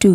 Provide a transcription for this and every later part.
2।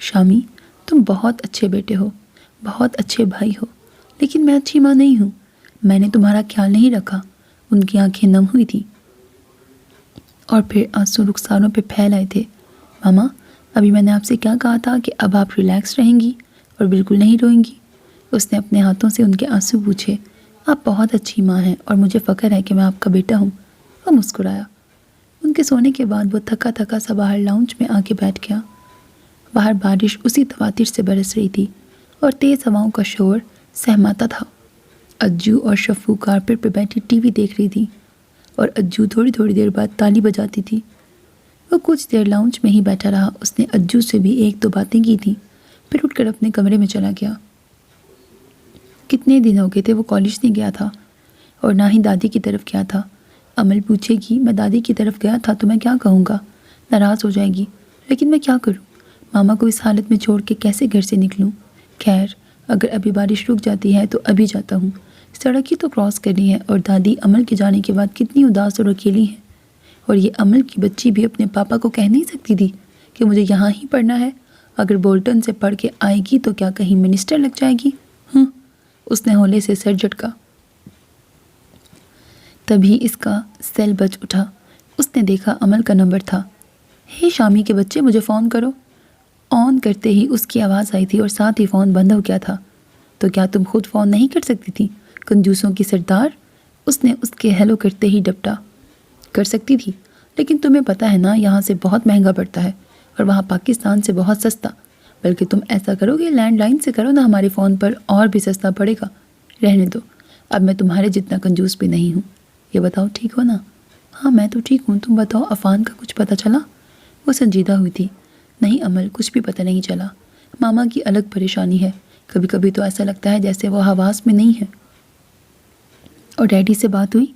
شامی تم بہت اچھے بیٹے ہو، بہت اچھے بھائی ہو، لیکن میں اچھی ماں نہیں ہوں، میں نے تمہارا خیال نہیں رکھا۔ ان کی آنکھیں نم ہوئی تھیں اور پھر آنسو رخساروں پہ پھیل آئے تھے۔ ماما ابھی میں نے آپ سے کیا کہا تھا کہ اب آپ ریلیکس رہیں گی اور بالکل نہیں روئیں گی؟ اس نے اپنے ہاتھوں سے ان کے آنسو پوچھے۔ آپ بہت اچھی ماں ہیں اور مجھے فخر ہے کہ میں آپ کا بیٹا ہوں۔ وہ مسکرایا۔ ان کے سونے کے بعد وہ تھکا تھکا سا باہر لاؤنج میں آ کے بیٹھ گیا۔ باہر بارش اسی تواتر سے برس رہی تھی اور تیز ہواؤں کا شور سہماتا تھا۔ اجو اور شفو کارپیٹ پہ بیٹھی ٹی وی دیکھ رہی تھی اور اجو تھوڑی تھوڑی دیر بعد تالی بجاتی تھی۔ وہ کچھ دیر لاؤنج میں ہی بیٹھا رہا۔ اس نے اجو سے بھی ایک دو باتیں کی تھیں، پھر اٹھ کر اپنے کمرے میں چلا گیا۔ کتنے دن ہو گئے تھے وہ کالج نہیں گیا تھا اور نہ ہی دادی کی طرف گیا تھا۔ امل پوچھے گی میں دادی کی طرف گیا تھا تو میں کیا کہوں گا؟ ناراض ہو جائے گی، لیکن میں کیا کروں؟ ماما کو اس حالت میں چھوڑ کے کیسے گھر سے نکلوں؟ خیر اگر ابھی بارش رک جاتی ہے تو ابھی جاتا ہوں، سڑک ہی تو کراس کرنی ہے۔ اور دادی امل کے جانے کے بعد کتنی اداس اور اکیلی ہیں، اور یہ امل کی بچی بھی اپنے پاپا کو کہہ نہیں سکتی تھی کہ مجھے یہاں ہی پڑھنا ہے۔ اگر بولٹن سے پڑھ کے آئے گی تو کیا کہیں منسٹر لگ جائے گی؟ اس نے ہولے سے سر جھٹکا۔ تبھی اس کا سیل بج اٹھا۔ اس نے دیکھا عمل کا نمبر تھا۔ ہے شامی کے بچے مجھے فون کرو۔ آن کرتے ہی اس کی آواز آئی تھی اور ساتھ ہی فون بند ہو گیا تھا۔ تو کیا تم خود فون نہیں کر سکتی تھی کنجوسوں کی سردار؟ اس نے اس کے ہیلو کرتے ہی ڈپٹا۔ کر سکتی تھی، لیکن تمہیں پتہ ہے نا یہاں سے بہت مہنگا پڑتا ہے اور وہاں پاکستان سے بہت سستا۔ بلکہ تم ایسا کرو گے لینڈ لائن سے کرو نا ہمارے فون پر، اور بھی سستا پڑے گا۔ رہنے دو، اب میں تمہارے جتنا کنجوس بھی نہیں ہوں۔ یہ بتاؤ ٹھیک ہو نا؟ ہاں میں تو ٹھیک ہوں، تم بتاؤ عفان کا کچھ پتہ چلا؟ وہ سنجیدہ ہوئی تھی۔ نہیں عمل، کچھ بھی پتہ نہیں چلا۔ ماما کی الگ پریشانی ہے، کبھی کبھی تو ایسا لگتا ہے جیسے وہ حواس میں نہیں ہے۔ اور ڈیڈی سے بات ہوئی؟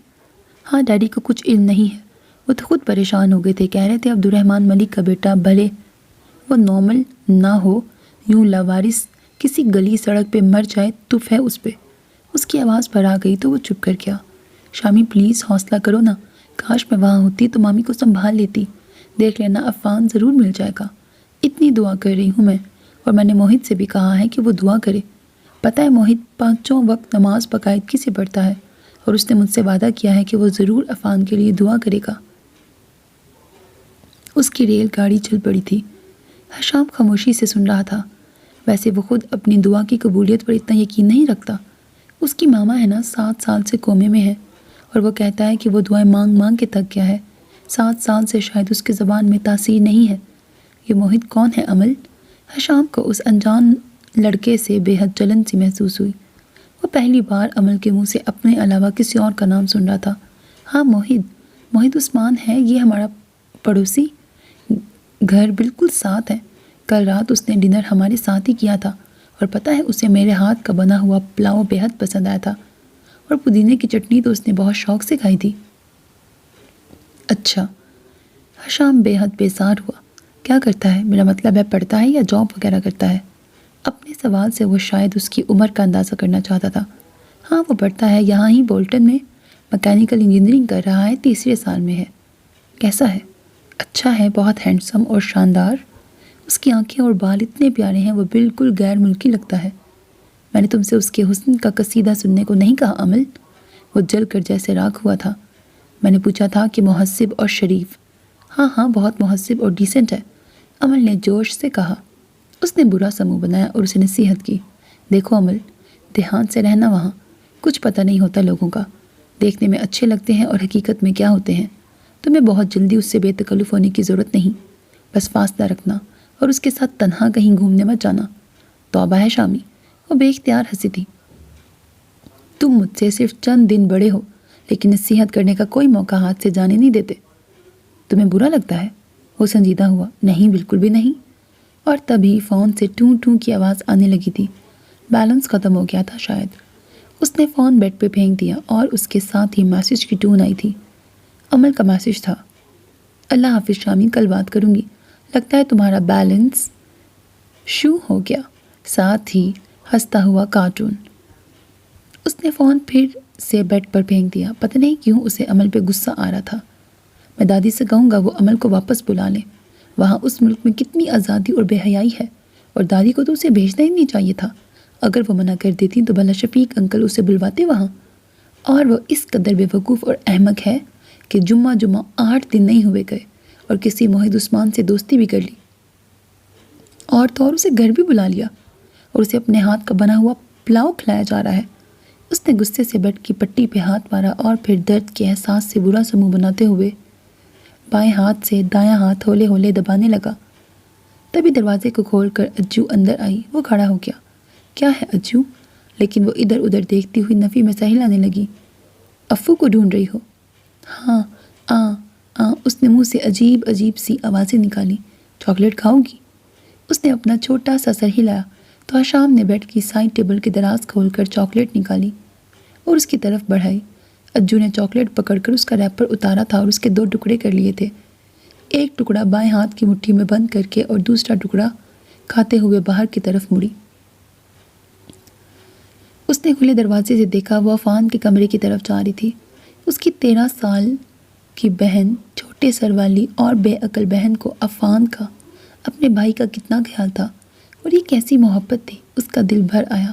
ہاں ڈیڈی کو کچھ علم نہیں ہے، وہ تو خود پریشان ہو گئے تھے، کہہ رہے تھے عبد الرحمن ملک کا بیٹا بھلے وہ نارمل نہ ہو، یوں لاوارث کسی گلی سڑک پہ مر جائے تف ہے اس پہ۔ اس کی آواز پر آ گئی تو وہ چپ کر گیا۔ شامی پلیز حوصلہ کرو نا، کاش میں وہاں ہوتی تو مامی کو سنبھال لیتی۔ دیکھ لینا عفان ضرور مل جائے گا، اتنی دعا کر رہی ہوں میں، اور میں نے موہت سے بھی کہا ہے کہ وہ دعا کرے۔ پتہ ہے موہت 5 وقت نماز باقاعدگی سے پڑھتا ہے اور اس نے مجھ سے وعدہ کیا ہے کہ وہ ضرور عفان کے لیے دعا کرے گا۔ اس کی ریل گاڑی چل پڑی تھی۔ حشام خاموشی سے سن رہا تھا۔ ویسے وہ خود اپنی دعا کی قبولیت پر اتنا یقین نہیں رکھتا۔ اس کی ماما ہے نا 7 سال سے کومے میں ہے اور وہ کہتا ہے کہ وہ دعائیں مانگ مانگ کے تھک گیا ہے۔ 7 سال سے شاید اس کی زبان میں تاثیر نہیں ہے۔ یہ موہت کون ہے عمل؟ حشام کو اس انجان لڑکے سے بے حد جلن سی محسوس ہوئی۔ وہ پہلی بار عمل کے منہ سے اپنے علاوہ کسی اور کا نام سن رہا تھا۔ ہاں موہت عثمان ہے، یہ ہمارا پڑوسی، گھر بالکل ساتھ ہے۔ کل رات اس نے ڈنر ہمارے ساتھ ہی کیا تھا اور پتہ ہے اسے میرے ہاتھ کا بنا ہوا پلاؤ بے حد پسند آیا تھا، اور پودینے کی چٹنی تو اس نے بہت شوق سے کھائی تھی۔ اچھا۔ حشام بے حد بیزار ہوا۔ کیا کرتا ہے؟ میرا مطلب ہے پڑھتا ہے یا جاب وغیرہ کرتا ہے؟ اپنے سوال سے وہ شاید اس کی عمر کا اندازہ کرنا چاہتا تھا۔ ہاں وہ پڑھتا ہے، یہاں ہی بولٹن میں میکینیکل انجینئرنگ کر رہا ہے، 3 سال میں ہے۔ کیسا ہے؟ اچھا ہے، بہت ہینڈسم اور شاندار۔ اس کی آنکھیں اور بال اتنے پیارے ہیں، وہ بالکل غیر ملکی لگتا ہے۔ میں نے تم سے اس کے حسن کا قصیدہ سننے کو نہیں کہا عمل؟ وہ جل کر جیسے راکھ ہوا تھا۔ میں نے پوچھا تھا کہ مہذب اور شریف۔ ہاں بہت مہذب اور ڈیسنٹ ہے، عمل نے جوش سے کہا۔ اس نے برا سا منہ بنایا اور اسے نصیحت کی۔ دیکھو عمل، دھیان سے رہنا، وہاں کچھ پتہ نہیں ہوتا لوگوں کا، دیکھنے میں اچھے لگتے ہیں اور حقیقت میں کیا ہوتے ہیں۔ تمہیں بہت جلدی اس سے بے تکلف ہونے کی ضرورت نہیں، بس فاصلہ رکھنا اور اس کے ساتھ تنہا کہیں گھومنے مت جانا۔ توبہ ہے شامی، وہ بے اختیار ہنسی تھی۔ تم مجھ سے صرف چند دن بڑے ہو، لیکن نصیحت کرنے کا کوئی موقع ہاتھ سے جانے نہیں دیتے۔ تمہیں برا لگتا ہے؟ وہ سنجیدہ ہوا۔ نہیں بالکل بھی نہیں۔ اور تبھی فون سے ٹوں ٹوں کی آواز آنے لگی تھی۔ بیلنس ختم ہو گیا تھا شاید۔ اس نے فون بیڈ پہ پھینک دیا اور اس کے ساتھ ہی میسج کی ٹون آئی تھی۔ عمل کا میسج تھا۔ اللہ حافظ شامی، کل بات کروں گی، لگتا ہے تمہارا بیلنس شو ہو گیا، ساتھ ہی ہنستا ہوا کارٹون۔ اس نے فون پھر سے بیڈ پر پھینک دیا۔ پتہ نہیں کیوں اسے عمل پہ غصہ آ رہا تھا۔ میں دادی سے کہوں گا وہ عمل کو واپس بلا لیں، وہاں اس ملک میں کتنی آزادی اور بے حیائی ہے، اور دادی کو تو اسے بھیجنا ہی نہیں چاہیے تھا۔ اگر وہ منع کر دیتی تو بھلا شفیق انکل اسے بلواتے وہاں، اور وہ اس قدر بے وقوف اور احمق ہے کہ جمعہ 8 دن نہیں ہوئے گئے اور کسی موحد عثمان سے دوستی بھی کر لی، اور تو اور اسے گھر بھی بلا لیا، اور اسے اپنے ہاتھ کا بنا ہوا پلاؤ کھلایا جا رہا ہے۔ اس نے غصے سے بیڈ کی پٹی پہ ہاتھ مارا اور پھر درد کے احساس سے برا سا منہ بناتے ہوئے بائیں ہاتھ سے دایاں ہاتھ ہولے ہولے دبانے لگا۔ تبھی دروازے کو کھول کر اجو اندر آئی۔ وہ کھڑا ہو گیا۔ کیا ہے اجو؟ لیکن وہ ادھر ادھر دیکھتی ہوئی نفی میں سہل آنے لگی۔ افو کو ڈھونڈ رہی ہو؟ ہاں، اس نے منہ سے عجیب عجیب سی آوازیں نکالی۔ چاکلیٹ کھاؤ گی؟ اس نے اپنا چھوٹا سا سر ہلایا تو آشام نے بیڈ کی سائڈ ٹیبل کے دراز کھول کر چاکلیٹ نکالی اور اس کی طرف بڑھائی۔ اجو نے چاکلیٹ پکڑ کر اس کا ریپر اتارا تھا اور اس کے 2 ٹکڑے کر لیے تھے، ایک ٹکڑا بائیں ہاتھ کی مٹھی میں بند کر کے اور دوسرا ٹکڑا کھاتے ہوئے باہر کی طرف مڑی۔ اس نے کھلے دروازے سے دیکھا وہ عفان کے کمرے کی طرف جا رہی تھی۔ اس کی 13 سال کی بہن، چھوٹے سر والی اور بے عقل بہن کو عفان کا اپنے بھائی کا کتنا خیال تھا، اور یہ کیسی محبت تھی۔ اس کا دل بھر آیا،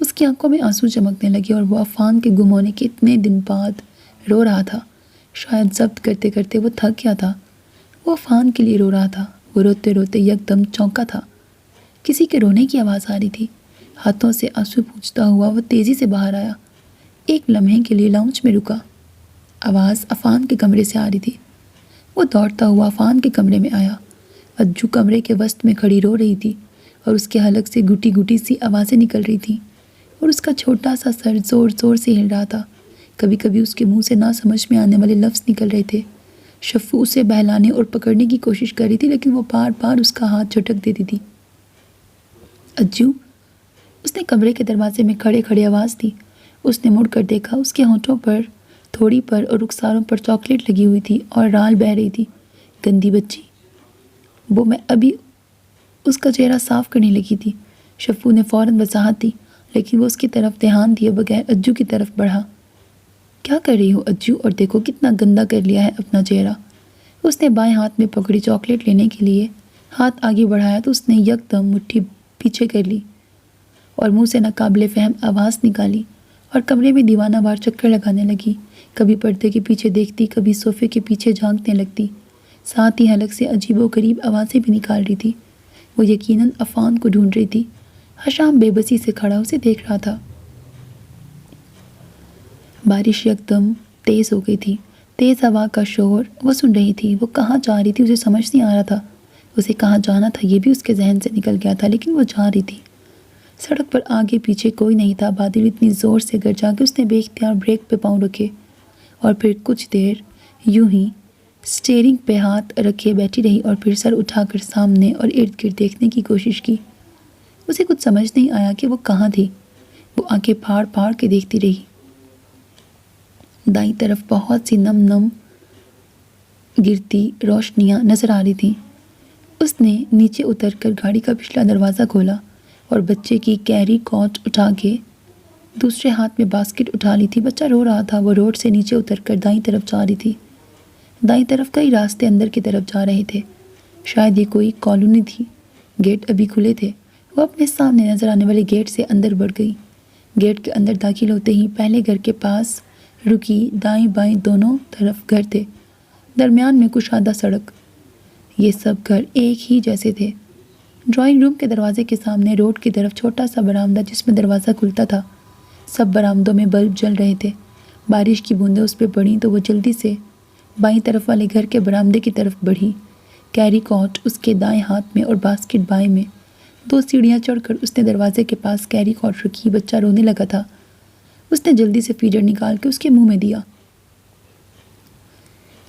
اس کی آنکھوں میں آنسو چمکنے لگے اور وہ عفان کے گم ہونے کے اتنے دن بعد رو رہا تھا۔ شاید ضبط کرتے کرتے وہ تھک گیا تھا۔ وہ عفان کے لیے رو رہا تھا۔ وہ روتے روتے یکدم چونکا تھا۔ کسی کے رونے کی آواز آ رہی تھی۔ ہاتھوں سے آنسو پوچھتا ہوا وہ تیزی سے باہر آیا۔ ایک لمحے کے لیے لاؤنج میں رکا۔ آواز عفان کے کمرے سے آ رہی تھی۔ وہ دوڑتا ہوا عفان کے کمرے میں آیا۔ اجو کمرے کے وسط میں کھڑی رو رہی تھی اور اس کے حلق سے گھٹی گھٹی سی آوازیں نکل رہی تھیں اور اس کا چھوٹا سا سر زور زور سے ہل رہا تھا۔ کبھی کبھی اس کے منہ سے نہ سمجھ میں آنے والے لفظ نکل رہے تھے۔ شفو اسے بہلانے اور پکڑنے کی کوشش کر رہی تھی لیکن وہ بار بار اس کا ہاتھ جھٹک دیتی تھی۔ اجو، اس نے کمرے کے دروازے میں کھڑے کھڑے آواز دی۔ اس نے مڑ کر دیکھا۔ اس کے ہونٹوں پر، تھوڑی پر اور رخساروں پر چاکلیٹ لگی ہوئی تھی اور رال بہہ رہی تھی۔ گندی بچی، وہ میں ابھی اس کا چہرہ صاف کرنے لگی تھی۔ شفو نے فوراً وضاحت دی لیکن وہ اس کی طرف دھیان دیے بغیر اجو کی طرف بڑھا۔ کیا کر رہی ہو اجو؟ اور دیکھو کتنا گندا کر لیا ہے اپنا چہرہ۔ اس نے بائیں ہاتھ میں پکڑی چاکلیٹ لینے کے لیے ہاتھ آگے بڑھایا تو اس نے یکدم مٹھی پیچھے کر لی اور منہ سے ناقابل فہم آواز نکالی اور کمرے میں دیوانہ وار چکر لگانے لگی۔ کبھی پردے کے پیچھے دیکھتی، کبھی صوفے کے پیچھے جھانکنے لگتی، ساتھ ہی حلق سے عجیب و غریب آوازیں بھی نکال رہی تھی۔ وہ یقیناً عفان کو ڈھونڈ رہی تھی۔ حشام بے بسی سے کھڑا اسے دیکھ رہا تھا۔ بارش یکدم تیز ہو گئی تھی۔ تیز ہوا کا شور وہ سن رہی تھی۔ وہ کہاں جا رہی تھی اسے سمجھ نہیں آ رہا تھا۔ اسے کہاں جانا تھا یہ بھی اس کے ذہن سے نکل گیا تھا، لیکن وہ جا رہی تھی۔ سڑک پر آگے پیچھے کوئی نہیں تھا۔ بادل اتنی زور سے گرجا کہ اس نے بے اختیار بریک پہ پاؤں رکھے اور پھر کچھ دیر یوں ہی اسٹیئرنگ پہ ہاتھ رکھے بیٹھی رہی اور پھر سر اٹھا کر سامنے اور ارد گرد دیکھنے کی کوشش کی۔ اسے کچھ سمجھ نہیں آیا کہ وہ کہاں تھی۔ وہ آنکھیں پھاڑ پھاڑ کے دیکھتی رہی۔ دائیں طرف بہت سی نم نم گرتی روشنیاں نظر آ رہی تھیں۔ اس نے نیچے اتر کر گاڑی کا پچھلا دروازہ کھولا اور بچے کی کیری کوٹ اٹھا کے دوسرے ہاتھ میں باسکٹ اٹھا لی تھی۔ بچہ رو رہا تھا۔ وہ روڈ سے نیچے اتر کر دائیں طرف جا رہی تھی۔ دائیں طرف کئی راستے اندر کی طرف جا رہے تھے۔ شاید یہ کوئی کالونی تھی۔ گیٹ ابھی کھلے تھے۔ وہ اپنے سامنے نظر آنے والے گیٹ سے اندر بڑھ گئی۔ گیٹ کے اندر داخل ہوتے ہی پہلے گھر کے پاس رکی۔ دائیں بائیں دونوں طرف گھر تھے، درمیان میں کشادہ سڑک۔ یہ سب گھر ایک ہی جیسے تھے۔ ڈرائنگ روم کے دروازے کے سامنے روڈ کی طرف چھوٹا سا برآمدہ جس میں دروازہ کھلتا تھا۔ سب برآمدوں میں بلب جل رہے تھے۔ بارش کی بوندیں اس پہ پڑیں تو وہ جلدی سے بائیں طرف والے گھر کے برآمدے کی طرف بڑھی۔ کیری کوٹ اس کے دائیں ہاتھ میں اور باسکٹ بائیں میں۔ 2 سیڑھیاں چڑھ کر اس نے دروازے کے پاس کیری کوٹ رکھی۔ بچہ رونے لگا تھا۔ اس نے جلدی سے فیڈر نکال کے اس کے منہ میں دیا۔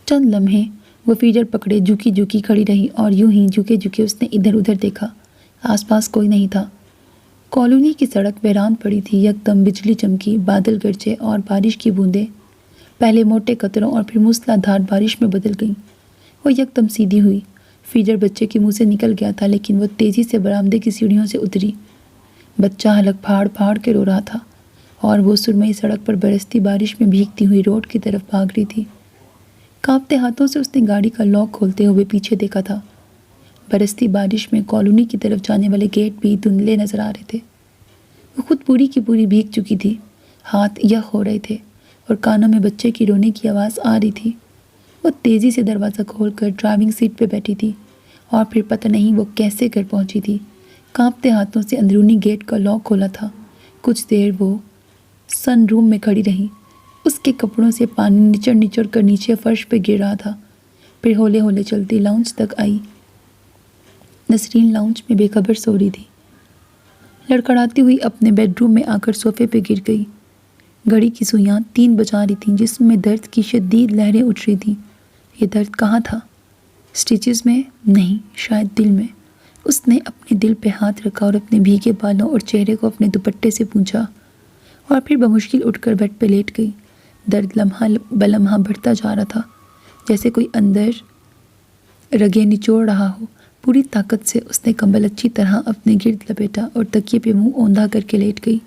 چند لمحے وہ فیڈر پکڑے جھکی جھکی کھڑی رہی اور یوں ہی جھکے جھکے اس نے ادھر ادھر دیکھا۔ آس پاس کوئی نہیں تھا۔ کالونی کی سڑک ویران پڑی تھی۔ یکدم بجلی چمکی، بادل گرجے اور بارش کی بوندیں پہلے موٹے قطروں اور پھر موسلا دھار بارش میں بدل گئیں۔ وہ یکدم سیدھی ہوئی۔ فیڈر بچے کے منہ سے نکل گیا تھا لیکن وہ تیزی سے برآمدے کی سیڑھیوں سے اتری۔ بچہ حلق پھاڑ پھاڑ کے رو رہا تھا اور وہ سرمئی سڑک پر برستی بارش میں بھیگتی ہوئی روڈ کی طرف بھاگ رہی تھی۔ کانپتے ہاتھوں سے اس نے گاڑی کا لاک کھولتے ہوئے پیچھے دیکھا تھا۔ برستی بارش میں کالونی کی طرف جانے والے گیٹ بھی دھندلے نظر آ رہے تھے۔ وہ خود پوری کی پوری بھیگ چکی تھی، ہاتھ یخ ہو رہے تھے اور کانوں میں بچے کی رونے کی آواز آ رہی تھی۔ وہ تیزی سے دروازہ کھول کر ڈرائیونگ سیٹ پہ بیٹھی تھی اور پھر پتہ نہیں وہ کیسے گھر پہنچی تھی۔ کانپتے ہاتھوں سے اندرونی گیٹ کا لاک کھولا تھا۔ کچھ دیر وہ سن روم میں کھڑی رہی۔ اس کے کپڑوں سے پانی نچڑ نچڑ کر نیچے فرش پہ گر رہا تھا۔ پھر ہولے ہولے چلتی لاؤنج تک آئی۔ نسرین لاؤنج میں بے خبر سو رہی تھی۔ لڑکھڑاتی ہوئی اپنے بیڈ روم میں آ کر صوفے پہ گر گئی۔ گھڑی کی سوئیاں 3 بجا رہی تھیں، جسم میں درد کی شدید لہریں اٹھ رہی تھیں۔ یہ درد کہاں تھا؟ سٹیچز میں نہیں، شاید دل میں۔ اس نے اپنے دل پہ ہاتھ رکھا اور اپنے بھیگے بالوں اور چہرے کو اپنے دوپٹے سے پونچھا اور پھر بمشکل اٹھ کر بیڈ پہ لیٹ گئی۔ درد لمحہ بلمحہ بڑھتا جا رہا تھا، جیسے کوئی اندر رگیں نچوڑ رہا ہو۔ پوری طاقت سے اس نے کمبل اچھی طرح اپنے گرد لپیٹا اور تکیے پہ منہ اوندھا کر کے لیٹ گئی۔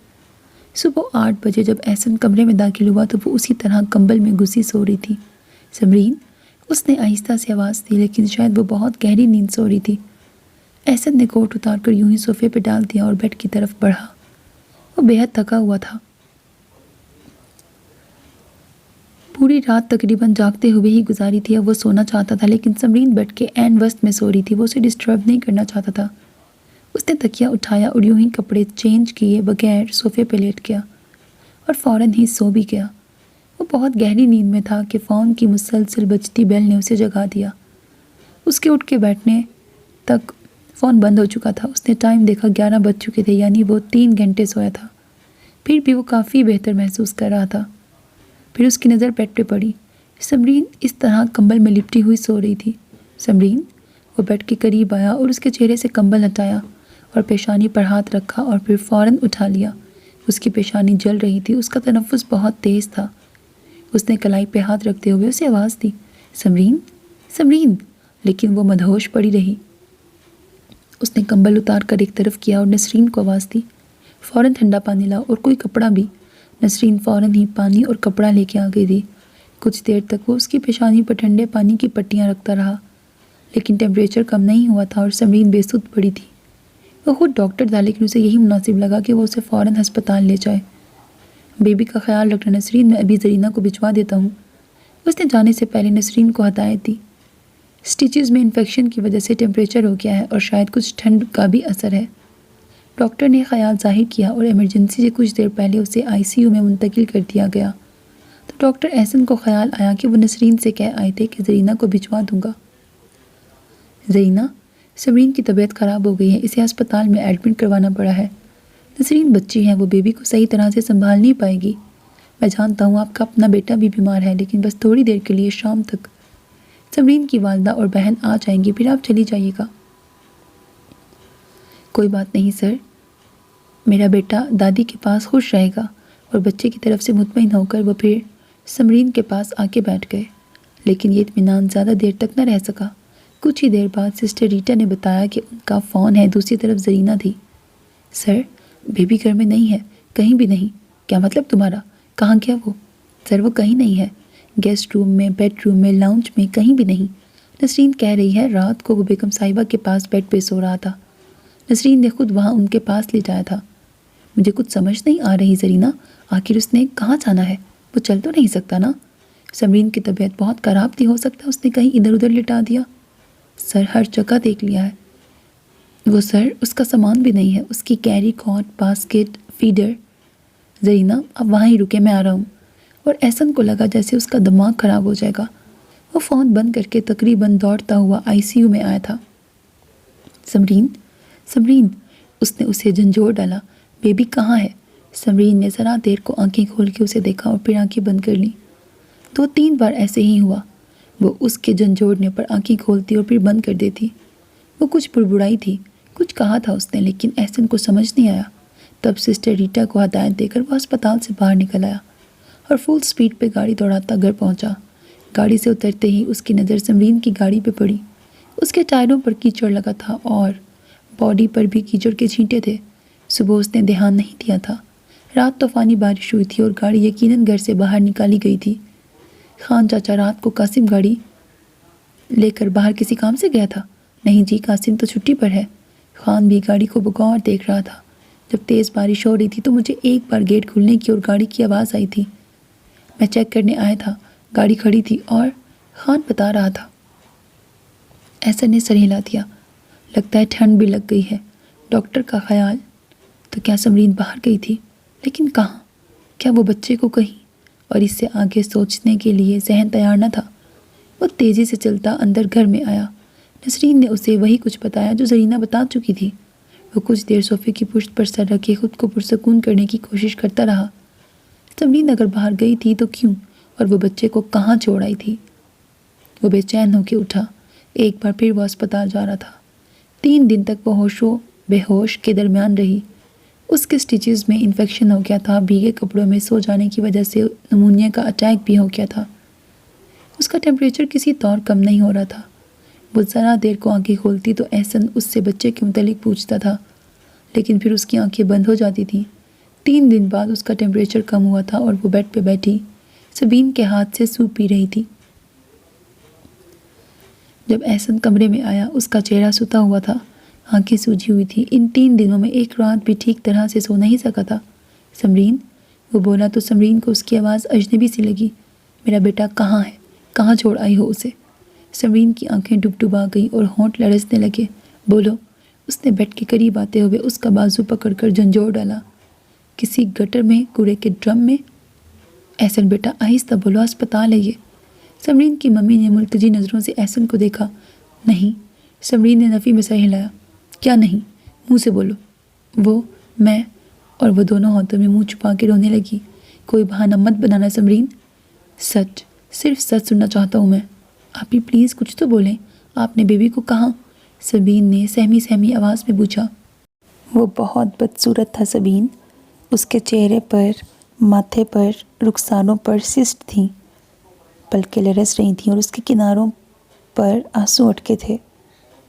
صبح 8 بجے جب احسن کمرے میں داخل ہوا تو وہ اسی طرح کمبل میں گھسی سو رہی تھی۔ سمرین، اس نے آہستہ سے آواز دی، لیکن شاید وہ بہت گہری نیند سو رہی تھی۔ احسن نے کوٹ اتار کر یوں ہی صوفے پہ ڈال دیا اور بیڈ کی طرف بڑھا۔ وہ بے حد تھکا ہوا تھا۔ پوری رات تقریباً جاگتے ہوئے ہی گزاری تھی۔ اب وہ سونا چاہتا تھا، لیکن سمرین بیڈ کے عین وسط میں سو رہی تھی۔ وہ اسے ڈسٹرب نہیں کرنا چاہتا تھا۔ اس نے تکیہ اٹھایا اور یوں ہی کپڑے چینج کیے بغیر صوفے پہ لیٹ گیا اور فوراً ہی سو بھی گیا۔ وہ بہت گہری نیند میں تھا کہ فون کی مسلسل بجتی بیل نے اسے جگا دیا۔ اس کے اٹھ کے بیٹھنے تک فون بند ہو چکا تھا۔ اس نے ٹائم دیکھا، 11 بج چکے تھے، یعنی وہ 3 گھنٹے سویا تھا۔ پھر بھی وہ کافی بہتر محسوس کر رہا تھا۔ پھر اس کی نظر بیڈ پہ پڑی۔ سمرین اس طرح کمبل میں لپٹی ہوئی سو رہی تھی۔ سمرین، وہ بیڈ کے قریب آیا اور اس کے چہرے سے کمبل ہٹایا اور پیشانی پر ہاتھ رکھا اور پھر فوراً اٹھا لیا۔ اس کی پیشانی جل رہی تھی، اس کا تنفس بہت تیز تھا۔ اس نے کلائی پہ ہاتھ رکھتے ہوئے اسے آواز دی، سمرین، سمرین، لیکن وہ مدہوش پڑی رہی۔ اس نے کمبل اتار کر ایک طرف کیا اور نسرین کو آواز دی، فوراً ٹھنڈا پانی لاؤ اور کوئی کپڑا بھی۔ نسرین فوراً ہی پانی اور کپڑا لے کے آ گئی تھی۔ کچھ دیر تک وہ اس کی پیشانی پر ٹھنڈے پانی کی پٹیاں رکھتا رہا، لیکن ٹیمپریچر کم نہیں ہوا تھا اور سمرین بے سدھ پڑی تھی۔ وہ خود ڈاکٹر تھا، لیکن اسے یہی مناسب لگا کہ وہ اسے فوراً ہسپتال لے جائے۔ بیبی کا خیال رکھنا نسرین، میں ابھی زرینہ کو بھجوا دیتا ہوں۔ اس نے جانے سے پہلے نسرین کو ہدایت دی۔ سٹیچز میں انفیکشن کی وجہ سے ٹیمپریچر ہو گیا ہے اور شاید کچھ ٹھنڈ کا بھی اثر ہے۔ ڈاکٹر نے خیال ظاہر کیا اور ایمرجنسی سے کچھ دیر پہلے اسے ICU میں منتقل کر دیا گیا۔ تو ڈاکٹر احسن کو خیال آیا کہ وہ نسرین سے کہہ آئے تھے کہ زرینہ کو بھجوا دوں گا۔ زرینہ، سمرین کی طبیعت خراب ہو گئی ہے، اسے ہسپتال میں ایڈمٹ کروانا پڑا ہے۔ نسرین بچی ہے، وہ بیبی کو صحیح طرح سے سنبھال نہیں پائے گی۔ میں جانتا ہوں آپ کا اپنا بیٹا بھی بیمار ہے، لیکن بس تھوڑی دیر کے لیے، شام تک سمرین کی والدہ اور بہن آ جائیں گی، پھر آپ چلی جائیے گا۔ کوئی بات نہیں سر، میرا بیٹا دادی کے پاس خوش رہے گا۔ اور بچے کی طرف سے مطمئن ہو کر وہ پھر سمرین کے پاس آ کے بیٹھ گئے، لیکن یہ اطمینان زیادہ دیر تک نہ رہ سکا۔ کچھ ہی دیر بعد سسٹر ریٹا نے بتایا کہ ان کا فون ہے، دوسری طرف زرینہ تھی۔ سر، بیبی گھر میں نہیں ہے، کہیں بھی نہیں۔ کیا مطلب تمہارا؟ کہاں گیا وہ؟ سر، وہ کہیں نہیں ہے، گیسٹ روم میں، بیڈ روم میں، لاؤنج میں، کہیں بھی نہیں۔ نسرین کہہ رہی ہے رات کو وہ بیگم صاحبہ کے پاس بیڈ پہ سو رہا تھا۔ نسرین نے خود وہاں ان کے پاس لے جایا تھا۔ مجھے کچھ سمجھ نہیں آ رہی زرینہ، آخر اس نے کہاں جانا ہے؟ وہ چل تو نہیں سکتا نا؟ سمرین کی طبیعت بہت خراب تھی، ہو سکتا ہے اس نے کہیں ادھر ادھر لٹا دیا۔ سر، ہر جگہ دیکھ لیا ہے وہ سر، اس کا سامان بھی نہیں ہے، اس کی کیری کاٹ، باسکٹ، فیڈر۔ زرینہ، اب وہاں ہی رکے، میں آ رہا ہوں۔ اور احسن کو لگا جیسے اس کا دماغ خراب ہو جائے گا۔ وہ فون بند کر کے تقریباً دوڑتا ہوا ICU میں آیا تھا۔ سمرین، سمرین، اس نے اسے جھنجھوڑ ڈالا، بیبی کہاں ہے؟ سمرین نے ذرا دیر کو آنکھیں کھول کے اسے دیکھا اور پھر آنکھیں بند کر لیں۔ 2-3 بار ایسے ہی ہوا، وہ اس کے جھنجھوڑنے پر آنکھیں کھولتی اور پھر بند کر دیتی۔ وہ کچھ بڑبڑائی تھی، کچھ کہا تھا اس نے، لیکن احسن کو سمجھ نہیں آیا۔ تب سسٹر ریٹا کو ہدایت دے کر وہ ہسپتال سے باہر نکل آیا اور فل سپیڈ پہ گاڑی دوڑاتا گھر پہنچا۔ گاڑی سے اترتے ہی اس کی نظر سمرین کی گاڑی پہ پڑی۔ اس کے ٹائروں پر کیچڑ لگا تھا اور باڈی پر بھی کیچڑ کے چھینٹے تھے۔ صبح اس نے دھیان نہیں دیا تھا۔ رات طوفانی بارش ہوئی تھی اور گاڑی یقیناً گھر سے باہر نکالی گئی تھی۔ خان چاچا رات کو قاسم گاڑی لے کر باہر کسی کام سے گیا تھا؟ نہیں جی، قاسم تو چھٹی پر ہے۔ خان بھی گاڑی کو بغور دیکھ رہا تھا۔ جب تیز بارش ہو رہی تھی تو مجھے ایک بار گیٹ کھلنے کی اور گاڑی کی آواز آئی تھی۔ میں چیک کرنے آیا تھا، گاڑی کھڑی تھی اور خان بتا رہا تھا۔ احسن نے سر ہلا دیا۔ لگتا ہے ٹھنڈ بھی لگ گئی ہے۔ ڈاکٹر کا خیال تو کیا سمرین باہر گئی تھی؟ لیکن کہاں؟ کیا وہ بچے کو کہیں؟ اور اس سے آگے سوچنے کے لیے ذہن تیار نہ تھا۔ وہ تیزی سے چلتا اندر گھر میں آیا۔ نسرین نے اسے وہی کچھ بتایا جو زرینہ بتا چکی تھی۔ وہ کچھ دیر صوفے کی پشت پر سر رکھے خود کو پرسکون کرنے کی کوشش کرتا رہا۔ سمرین اگر باہر گئی تھی تو کیوں، اور وہ بچے کو کہاں چھوڑ آئی تھی؟ وہ بے چین ہو کے اٹھا۔ ایک بار پھر وہ اسپتال جا رہا تھا۔ 3 دن تک وہ ہوش و بے ہوش کے درمیان رہی۔ اس کے سٹیچز میں انفیکشن ہو گیا تھا، بھیگے کپڑوں میں سو جانے کی وجہ سے نمونیا کا اٹیک بھی ہو گیا تھا۔ اس کا ٹیمپریچر کسی طور کم نہیں ہو رہا تھا۔ وہ ذرا دیر کو آنکھیں کھولتی تو احسن اس سے بچے کے متعلق پوچھتا تھا، لیکن پھر اس کی آنکھیں بند ہو جاتی تھیں۔ 3 دن بعد اس کا ٹیمپریچر کم ہوا تھا اور وہ بیڈ پہ بیٹھی سبین کے ہاتھ سے سوپ پی رہی تھی۔ جب احسن کمرے میں آیا، اس کا چہرہ ستا ہوا تھا، آنکھیں سوجی ہوئی تھی۔ ان 3 دنوں میں ایک رات بھی ٹھیک طرح سے سو نہیں سکا تھا۔ سمرین، وہ بولا تو سمرین کو اس کی آواز اجنبی سی لگی۔ میرا بیٹا کہاں ہے؟ کہاں چھوڑ آئی ہو اسے؟ سمرین کی آنکھیں ڈبڈبا گئی اور ہونٹ لرزنے لگے۔ بولو۔ اس نے بیڈ کے قریب آتے ہوئے اس کا بازو پکڑ کر جھنجھوڑ ڈالا۔ کسی گٹر میں، کوڑے کے ڈرم میں؟ احسن بیٹا آہستہ بولو، اسپتال ہے یہ۔ سمرین کی ممی نے ملتجی نظروں سے احسن کو دیکھا۔ نہیں، سمرین نے نفی میں سر ہلایا۔ کیا نہیں؟ منہ سے بولو۔ وہ، میں، اور وہ دونوں ہاتھوں میں منہ چھپا کے رونے لگی۔ کوئی بہانہ مت بنانا سمرین۔ سچ، صرف سچ سننا چاہتا ہوں میں۔ آپ بھی پلیز کچھ تو بولیں۔ آپ نے بیبی کو کہاں؟ سبین نے سہمی سہمی آواز میں پوچھا۔ وہ بہت بدصورت تھا سبین۔ اس کے چہرے پر، ماتھے پر، رخساروں پر سسٹ تھیں، پلکیں لرز رہی تھیں اور اس کے کناروں پر آنسو اٹکے تھے۔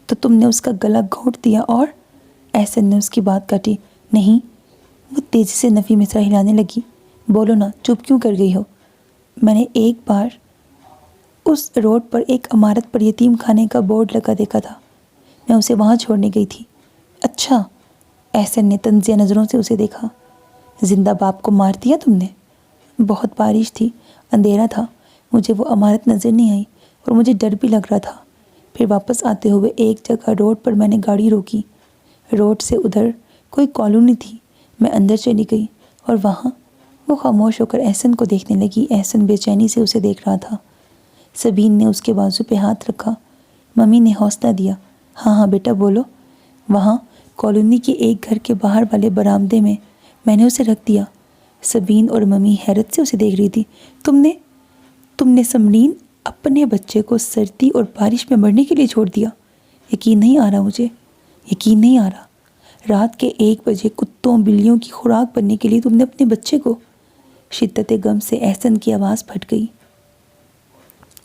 تو تم نے اس کا گلا گھونٹ دیا اور؟ احسن نے اس کی بات کاٹی۔ نہیں۔ وہ تیزی سے نفی میں سر ہلانے لگی۔ بولو نا، چپ کیوں کر گئی ہو؟ میں نے ایک بار اس روڈ پر ایک عمارت پر یتیم خانے کا بورڈ لگا دیکھا تھا، میں اسے وہاں چھوڑنے گئی تھی۔ اچھا؟ احسن نے طنزیہ نظروں سے اسے دیکھا۔ زندہ باپ کو مار دیا تم نے؟ بہت بارش تھی، اندھیرا تھا، مجھے وہ عمارت نظر نہیں آئی اور مجھے ڈر بھی لگ رہا تھا۔ پھر واپس آتے ہوئے ایک جگہ روڈ پر میں نے گاڑی روکی۔ روڈ سے ادھر کوئی کالونی تھی، میں اندر چلی گئی اور وہاں… وہ خاموش ہو کر احسن کو دیکھنے لگی۔ احسن بے چینی سے اسے دیکھ رہا تھا۔ سبین نے اس کے بازو پہ ہاتھ رکھا۔ ممی نے حوصلہ دیا۔ ہاں ہاں بیٹا بولو۔ وہاں کالونی کے ایک گھر کے باہر والے برآمدے میں نے اسے رکھ دیا۔ سبین اور ممی حیرت سے اسے دیکھ رہی تھی۔ تم نے سمرین، اپنے بچے کو سردی اور بارش میں مرنے کے لیے چھوڑ دیا؟ یقین نہیں آ رہا مجھے، یقین نہیں آ رہا۔ رات کے 1 بجے کتوں بلیوں کی خوراک بننے کے لیے تم نے اپنے بچے کو… شدت غم سے احسن کی آواز پھٹ گئی۔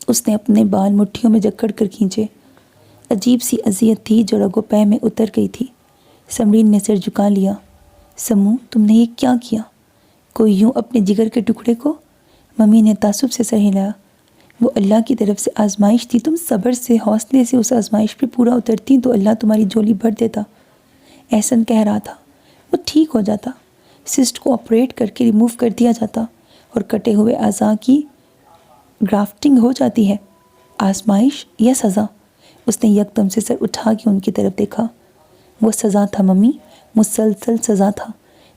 اس نے اپنے بال مٹھیوں میں جکڑ کر کھینچے۔ عجیب سی اذیت تھی جو رگ و پے میں اتر گئی تھی۔ سمرین نے سر جھکا لیا۔ سمو، تم نے یہ کیا کیا؟ کوئی یوں اپنے جگر کے ٹکڑے کو… ممی نے تعصب سے سر ہلایا۔ وہ اللہ کی طرف سے آزمائش تھی، تم صبر سے، حوصلے سے اس آزمائش پہ پورا اترتی تو اللہ تمہاری جھولی بھر دیتا۔ احسن کہہ رہا تھا۔ وہ ٹھیک ہو جاتا، سسٹ کو آپریٹ کر کے ریموو کر دیا جاتا اور کٹے ہوئے اعضاء کی گرافٹنگ ہو جاتی ہے۔ آزمائش یا سزا؟ اس نے یکدم سے سر اٹھا کے ان کی طرف دیکھا۔ وہ سزا تھا ممی، مسلسل سزا تھا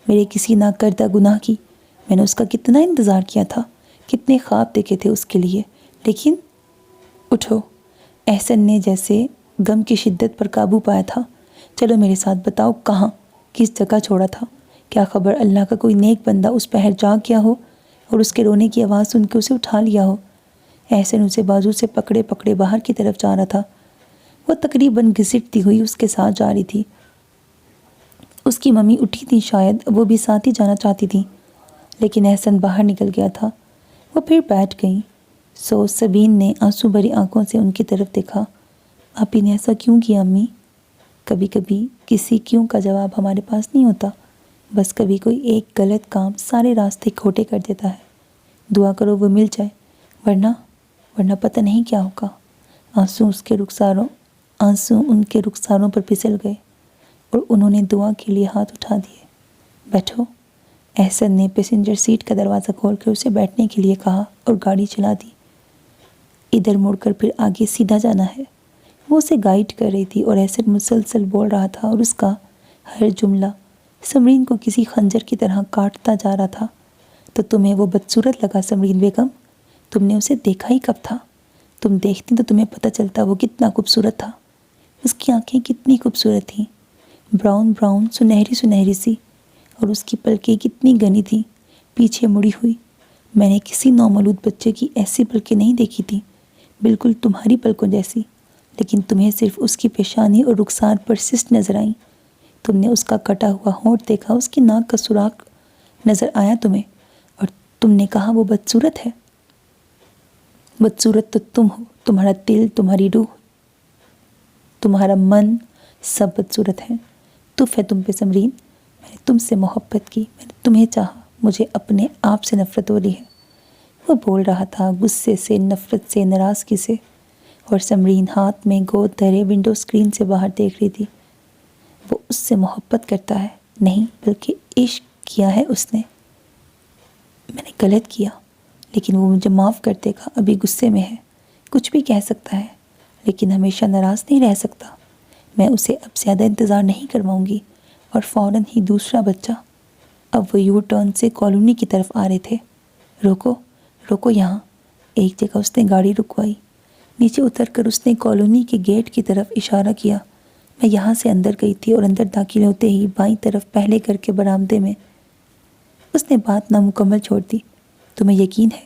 میرے کسی ناکردہ گناہ کی۔ میں نے اس کا کتنا انتظار کیا تھا، کتنے خواب دیکھے تھے اس کے لیے، لیکن… اٹھو۔ احسن نے جیسے غم کی شدت پر قابو پایا تھا۔ چلو میرے ساتھ، بتاؤ کہاں، کس جگہ چھوڑا تھا؟ کیا خبر اللہ کا کوئی نیک بندہ اس پہر جاگ گیا ہو اور اس کے رونے کی آواز سن کے اسے اٹھا لیا ہو۔ احسن اسے بازو سے پکڑے پکڑے باہر کی طرف جا رہا تھا۔ وہ تقریباً گھسٹتی ہوئی اس کے ساتھ جا رہی تھی۔ اس کی ممی اٹھی تھی، شاید وہ بھی ساتھ ہی جانا چاہتی تھی، لیکن احسن باہر نکل گیا تھا۔ وہ پھر بیٹھ گئیں۔ سبین نے آنسو بھری آنکھوں سے ان کی طرف دیکھا۔ آپ ہی نے ایسا کیوں کیا امی؟ کبھی کبھی کسی کیوں کا جواب ہمارے پاس نہیں ہوتا، بس کبھی کوئی ایک غلط کام سارے راستے کھوٹے کر دیتا ہے۔ دعا کرو وہ مل جائے، ورنہ پتہ نہیں کیا ہوگا۔ آنسو ان کے رخساروں پر پھسل گئے اور انہوں نے دعا کے لیے ہاتھ اٹھا دیے۔ بیٹھو۔ احسن نے پیسنجر سیٹ کا دروازہ کھول کر اسے بیٹھنے کے لیے کہا اور گاڑی چلا دی۔ ادھر مڑ کر پھر آگے سیدھا جانا ہے، وہ اسے گائیڈ کر رہی تھی اور احسن مسلسل بول رہا تھا اور اس کا ہر جملہ سمرین کو کسی خنجر کی طرح کاٹتا جا رہا تھا۔ تو تمہیں وہ بدصورت لگا سمرین بیگم؟ تم نے اسے دیکھا ہی کب تھا؟ تم دیکھتی تو تمہیں پتہ چلتا وہ کتنا خوبصورت تھا۔ اس کی آنکھیں کتنی خوبصورت تھیں، براؤن براؤن، سنہری سنہری سی، اور اس کی پلکیں کتنی گھنی تھیں، پیچھے مڑی ہوئی۔ میں نے کسی نومولود بچے کی ایسی پلکیں نہیں دیکھی تھیں، بالکل تمہاری پلکوں جیسی، لیکن تمہیں صرف اس کی پیشانی اور رخسار پر سست نظر آئیں۔ تم نے اس کا کٹا ہوا ہونٹ دیکھا، اس کی ناک کا سوراخ نظر آیا تمہیں، اور تم نے کہا وہ بدصورت ہے۔ بدصورت تو تم ہو، تمہارا دل، تمہاری روح، تمہارا من، سب بدصورت ہیں۔ تف ہے تم پہ سمرین، میں نے تم سے محبت کی، میں نے تمہیں چاہا، مجھے اپنے آپ سے نفرت ہو رہی ہے۔ وہ بول رہا تھا غصے سے، نفرت سے، ناراضگی سے، اور سمرین ہاتھ میں گود دھرے ونڈو اسکرین سے باہر دیکھ رہی تھی۔ وہ اس سے محبت کرتا ہے، نہیں بلکہ عشق کیا ہے اس نے۔ میں نے غلط کیا، لیکن وہ مجھے معاف کر دے گا، ابھی غصے میں ہے، کچھ بھی کہہ سکتا ہے، لیکن ہمیشہ ناراض نہیں رہ سکتا۔ میں اسے اب زیادہ انتظار نہیں کرواؤں گی، اور فوراً ہی دوسرا بچہ۔ اب وہ یو ٹرن سے کالونی کی طرف آ رہے تھے۔ روکو، روکو یہاں۔ ایک جگہ اس نے گاڑی رکوائی۔ نیچے اتر کر اس نے کالونی کے گیٹ کی طرف اشارہ کیا۔ میں یہاں سے اندر گئی تھی، اور اندر داخل ہوتے ہی بائیں طرف پہلے گھر کے برآمدے میں۔ اس نے بات نامکمل چھوڑ دی۔ تمہیں یقین ہے؟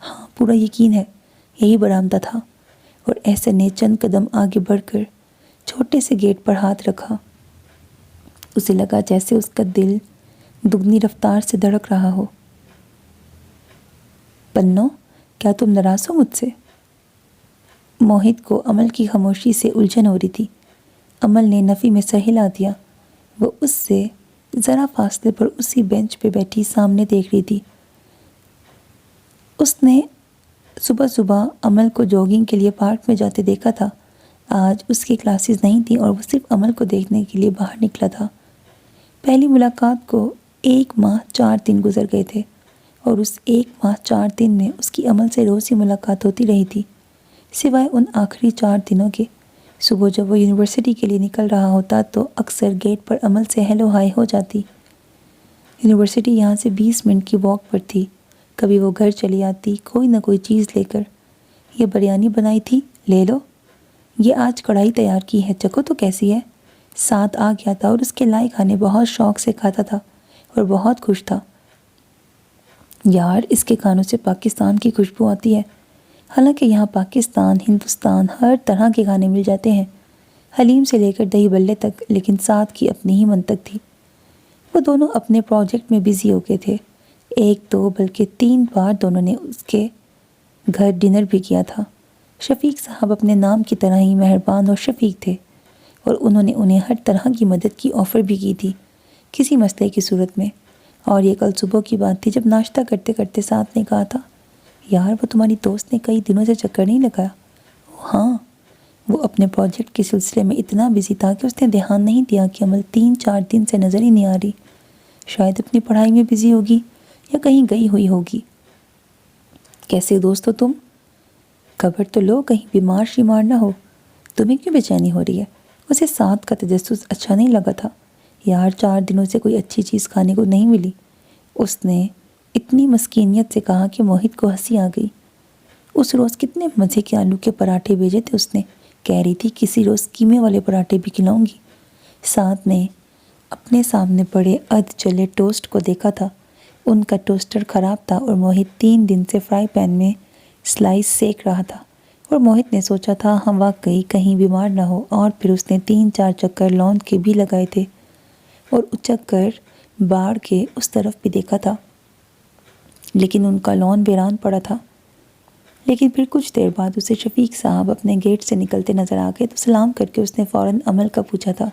ہاں، پورا یقین ہے، یہی برآمدہ تھا۔ اور احسن نے چند قدم آگے بڑھ کر چھوٹے سے گیٹ پر ہاتھ رکھا۔ اسے لگا جیسے اس کا دل دگنی رفتار سے دھڑک رہا ہو۔ پنو، کیا تم ناراض ہو مجھ سے؟ موہت کو عمل کی خاموشی سے الجھن ہو رہی تھی۔ عمل نے نفی میں سر ہلا دیا۔ وہ اس سے ذرا فاصلے پر اسی بینچ پہ بیٹھی سامنے دیکھ رہی تھی۔ اس نے صبح صبح عمل کو جاگنگ کے لیے پارک میں جاتے دیکھا تھا۔ آج اس کی کلاسز نہیں تھیں اور وہ صرف عمل کو دیکھنے کے لیے باہر نکلا تھا۔ پہلی ملاقات کو 1 ماہ 4 دن گزر گئے تھے، اور اس 1 ماہ 4 دن میں اس کی عمل سے روز ہی ملاقات ہوتی رہی تھی، سوائے ان آخری 4 دنوں کے۔ صبح جب وہ یونیورسٹی کے لیے نکل رہا ہوتا تو اکثر گیٹ پر عمل سے ہیلو ہائی ہو جاتی۔ یونیورسٹی یہاں سے 20 منٹ کی واک پر تھی۔ کبھی وہ گھر چلی آتی کوئی نہ کوئی چیز لے کر۔ یہ بریانی بنائی تھی، لے لو۔ یہ آج کڑھائی تیار کی ہے، چکھو تو کیسی ہے۔ ساتھ آ گیا تھا اور اس کے لائے کھانے بہت شوق سے کھاتا تھا اور بہت خوش تھا۔ یار، اس کے کھانوں سے پاکستان کی خوشبو آتی ہے۔ حالانکہ یہاں پاکستان، ہندوستان، ہر طرح کے کھانے مل جاتے ہیں، حلیم سے لے کر دہی بلے تک، لیکن ساتھ کی اپنی ہی منطق تھی۔ وہ دونوں اپنے پروجیکٹ میں بزی ہو گئے تھے۔ 1 2 بلکہ 3 بار دونوں نے اس کے گھر ڈنر بھی کیا تھا۔ شفیق صاحب اپنے نام کی طرح ہی مہربان اور شفیق تھے، اور انہوں نے انہیں ہر طرح کی مدد کی آفر بھی کی تھی کسی مسئلے کی صورت میں۔ اور یہ کل صبح کی بات تھی جب ناشتہ کرتے کرتے ساتھ نے کہا تھا، یار وہ تمہاری دوست نے کئی دنوں سے چکر نہیں لگایا۔ ہاں، وہ اپنے پروجیکٹ کے سلسلے میں اتنا بزی تھا کہ اس نے دھیان نہیں دیا کہ عمل 3 4 دن سے نظر ہی نہیں آ رہی۔ شاید اپنی پڑھائی میں بزی ہوگی یا کہیں گئی ہوئی ہوگی۔ کیسے دوست ہو تم؟ خبر تو لو، کہیں بیمار شیمار نہ ہو۔ تمہیں کیوں بے چینی ہو رہی ہے؟ اسے ساتھ کا تجسس اچھا نہیں لگا تھا۔ یار، 4 دنوں سے کوئی اچھی چیز کھانے کو نہیں ملی، اس نے اتنی مسکینیت سے کہا کہ موہت کو ہنسی آ گئی۔ اس روز کتنے مزے کے آلو کے پراٹھے بھیجے تھے اس نے، کہہ رہی تھی کسی روز قیمے والے پراٹھے بھی کھلاؤں گی۔ ساتھ نے اپنے سامنے پڑے ادھ جلے ٹوسٹ کو دیکھا تھا۔ ان کا ٹوسٹر خراب تھا اور موہت 3 دن سے فرائی پین میں سلائس سیک رہا تھا، اور موہت نے سوچا تھا ہم واقعی کہیں بیمار نہ ہو، اور پھر اس نے 3 4 چکر لان کے بھی لگائے تھے اور اچک کر باڑ کے اس طرف بھی دیکھا تھا، لیکن ان کا لان ویران پڑا تھا۔ لیکن پھر کچھ دیر بعد اسے شفیق صاحب اپنے گیٹ سے نکلتے نظر آ گئے تو سلام کر کے اس نے فوراً عمل کا پوچھا تھا،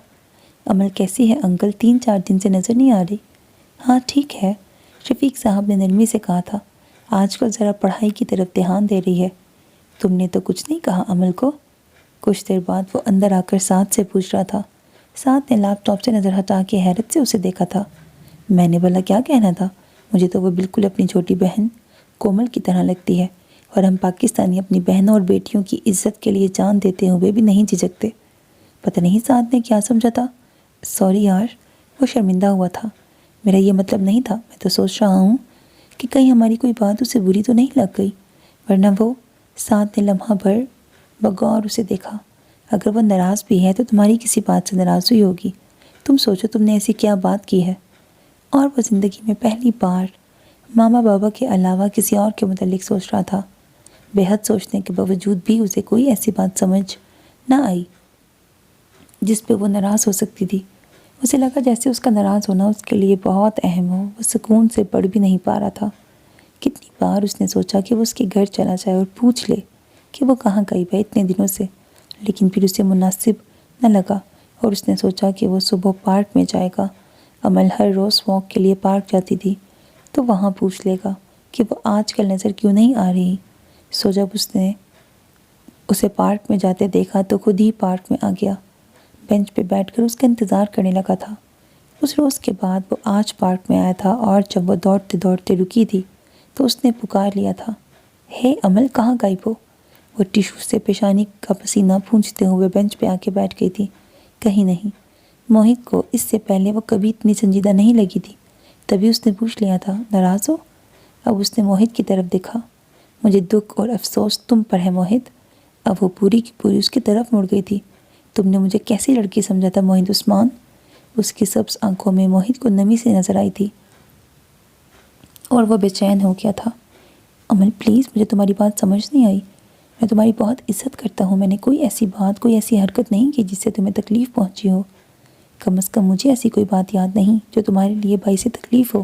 عمل کیسی ہے انکل؟ 3 4 دن سے نظر نہیں آ رہی۔ ہاں ٹھیک ہے، شفیق صاحب نے نرمی سے کہا تھا، آج کل ذرا پڑھائی کی طرف دھیان دے رہی ہے۔ تم نے تو کچھ نہیں کہا عمل کو؟ کچھ دیر بعد وہ اندر آ کر سعد سے پوچھ رہا تھا۔ سعد نے لیپ ٹاپ سے نظر ہٹا کے حیرت سے اسے دیکھا تھا۔ میں نے بولا کیا کہنا تھا؟ مجھے تو وہ بالکل اپنی چھوٹی بہن کومل کی طرح لگتی ہے، اور ہم پاکستانی اپنی بہنوں اور بیٹیوں کی عزت کے لیے جان دیتے ہوئے بھی نہیں جھجکتے۔ پتہ نہیں سعد نے کیا سمجھا تھا۔ سوری یار، وہ شرمندہ ہوا تھا۔ میرا یہ مطلب نہیں تھا، میں تو سوچ رہا ہوں کہ کہیں ہماری کوئی بات اسے بری تو نہیں لگ گئی، ورنہ وہ… سعد نے لمحہ بھر بغور اسے دیکھا۔ اگر وہ ناراض بھی ہے تو تمہاری کسی بات سے ناراض ہوئی ہوگی۔ تم سوچو تم نے ایسی کیا بات کی ہے؟ اور وہ زندگی میں پہلی بار ماما بابا کے علاوہ کسی اور کے متعلق سوچ رہا تھا۔ بے حد سوچنے کے باوجود بھی اسے کوئی ایسی بات سمجھ نہ آئی جس پہ وہ ناراض ہو سکتی تھی۔ اسے لگا جیسے اس کا ناراض ہونا اس کے لیے بہت اہم ہو۔ وہ سکون سے پڑھ بھی نہیں پا رہا تھا۔ کتنی بار اس نے سوچا کہ وہ اس کے گھر چلا جائے اور پوچھ لے کہ وہ کہاں گئی ہے اتنے دنوں سے، لیکن پھر اسے مناسب نہ لگا، اور اس نے سوچا کہ وہ صبح پارک میں جائے گا۔ عمل ہر روز واک کے لیے پارک جاتی تھی، تو وہاں پوچھ لے گا کہ وہ آج کل نظر کیوں نہیں آ رہی۔ سو جب اس نے اسے پارک میں جاتے دیکھا تو خود ہی پارک میں آ گیا، بینچ پہ بیٹھ کر اس کا انتظار کرنے لگا تھا۔ اس روز کے بعد وہ آج پارک میں آیا تھا، اور جب وہ دوڑتے دوڑتے رکی تھی تو اس نے پکار لیا تھا، ہے عمل کہاں غائب ہو؟ وہ ٹیشو سے پیشانی کا پسینہ پونچھتے ہوئے بینچ پہ آ کے بیٹھ گئی تھی۔ کہیں نہیں۔ موہت کو اس سے پہلے وہ کبھی اتنی سنجیدہ نہیں لگی تھی، تبھی اس نے پوچھ لیا تھا، ناراض ہو؟ اب اس نے موہت کی طرف دیکھا۔ مجھے دکھ اور افسوس تم پر ہے موہت۔ اب وہ پوری کی پوری اس کی طرف مڑ گئی تھی۔ تم نے مجھے کیسی لڑکی سمجھا تھا موہت عثمان؟ اس کی سبز آنکھوں میں موہت کو نمی سے نظر آئی تھی، اور وہ بے چین ہو گیا تھا۔ عمل پلیز، مجھے تمہاری بات سمجھ نہیں آئی۔ میں تمہاری بہت عزت کرتا ہوں، میں نے کوئی ایسی بات، کوئی ایسی حرکت نہیں کی جس سے تمہیں تکلیف پہنچی ہو۔ کم از کم مجھے ایسی کوئی بات یاد نہیں جو تمہارے لیے باعث تکلیف ہو۔